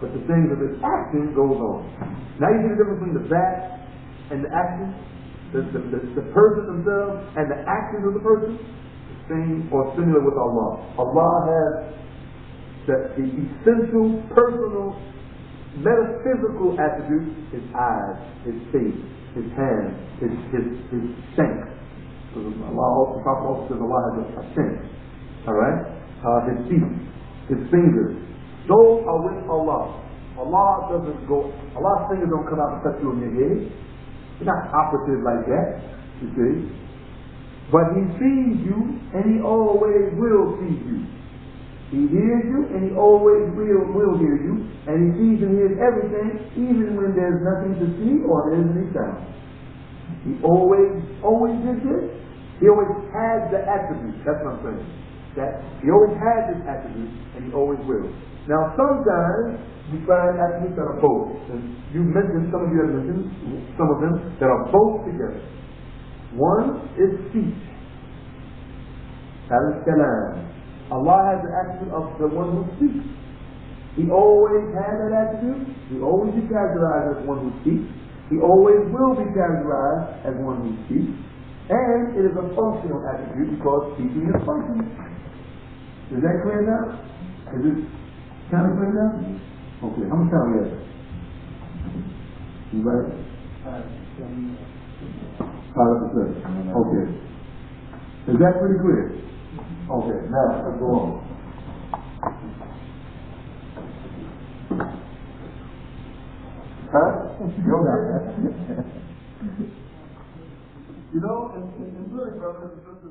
S1: But the things of his action goes on. Now you see the difference between the that and the action? The person themselves and the actions of the person? The same or similar with Allah. Allah has the essential personal metaphysical attributes, his eyes, his face, his hands, his scent. Allah, the Prophet also says Allah has a scent. Alright? His feet, his fingers. Those are with Allah. Allah doesn't go, Allah's fingers don't come out and touch you on your head. It's not operative like that, you see. But He sees you, and He always will see you. He hears you, and He always will hear you, and He sees and hears everything, even when there's nothing to see or there isn't any sound. He always did this. He always has the attribute. That's what I'm saying. That He always has this attribute, and He always will. Now, sometimes you find attributes that are both. And you mentioned, some of you have mentioned some of them that are both together. One is speech. Al-Kalam. Allah has the attribute of the one who speaks. He always had that attribute. He always be characterized as one who speaks. He always will be characterized as one who speaks. And it is a functional attribute because speaking is functional. Is that clear now? Is it kind of clear now? Okay, how much time we have? You ready? 5%. Okay. Is that pretty clear? Okay, now let's go on. Huh? You okay? You know, and really, brothers and sisters,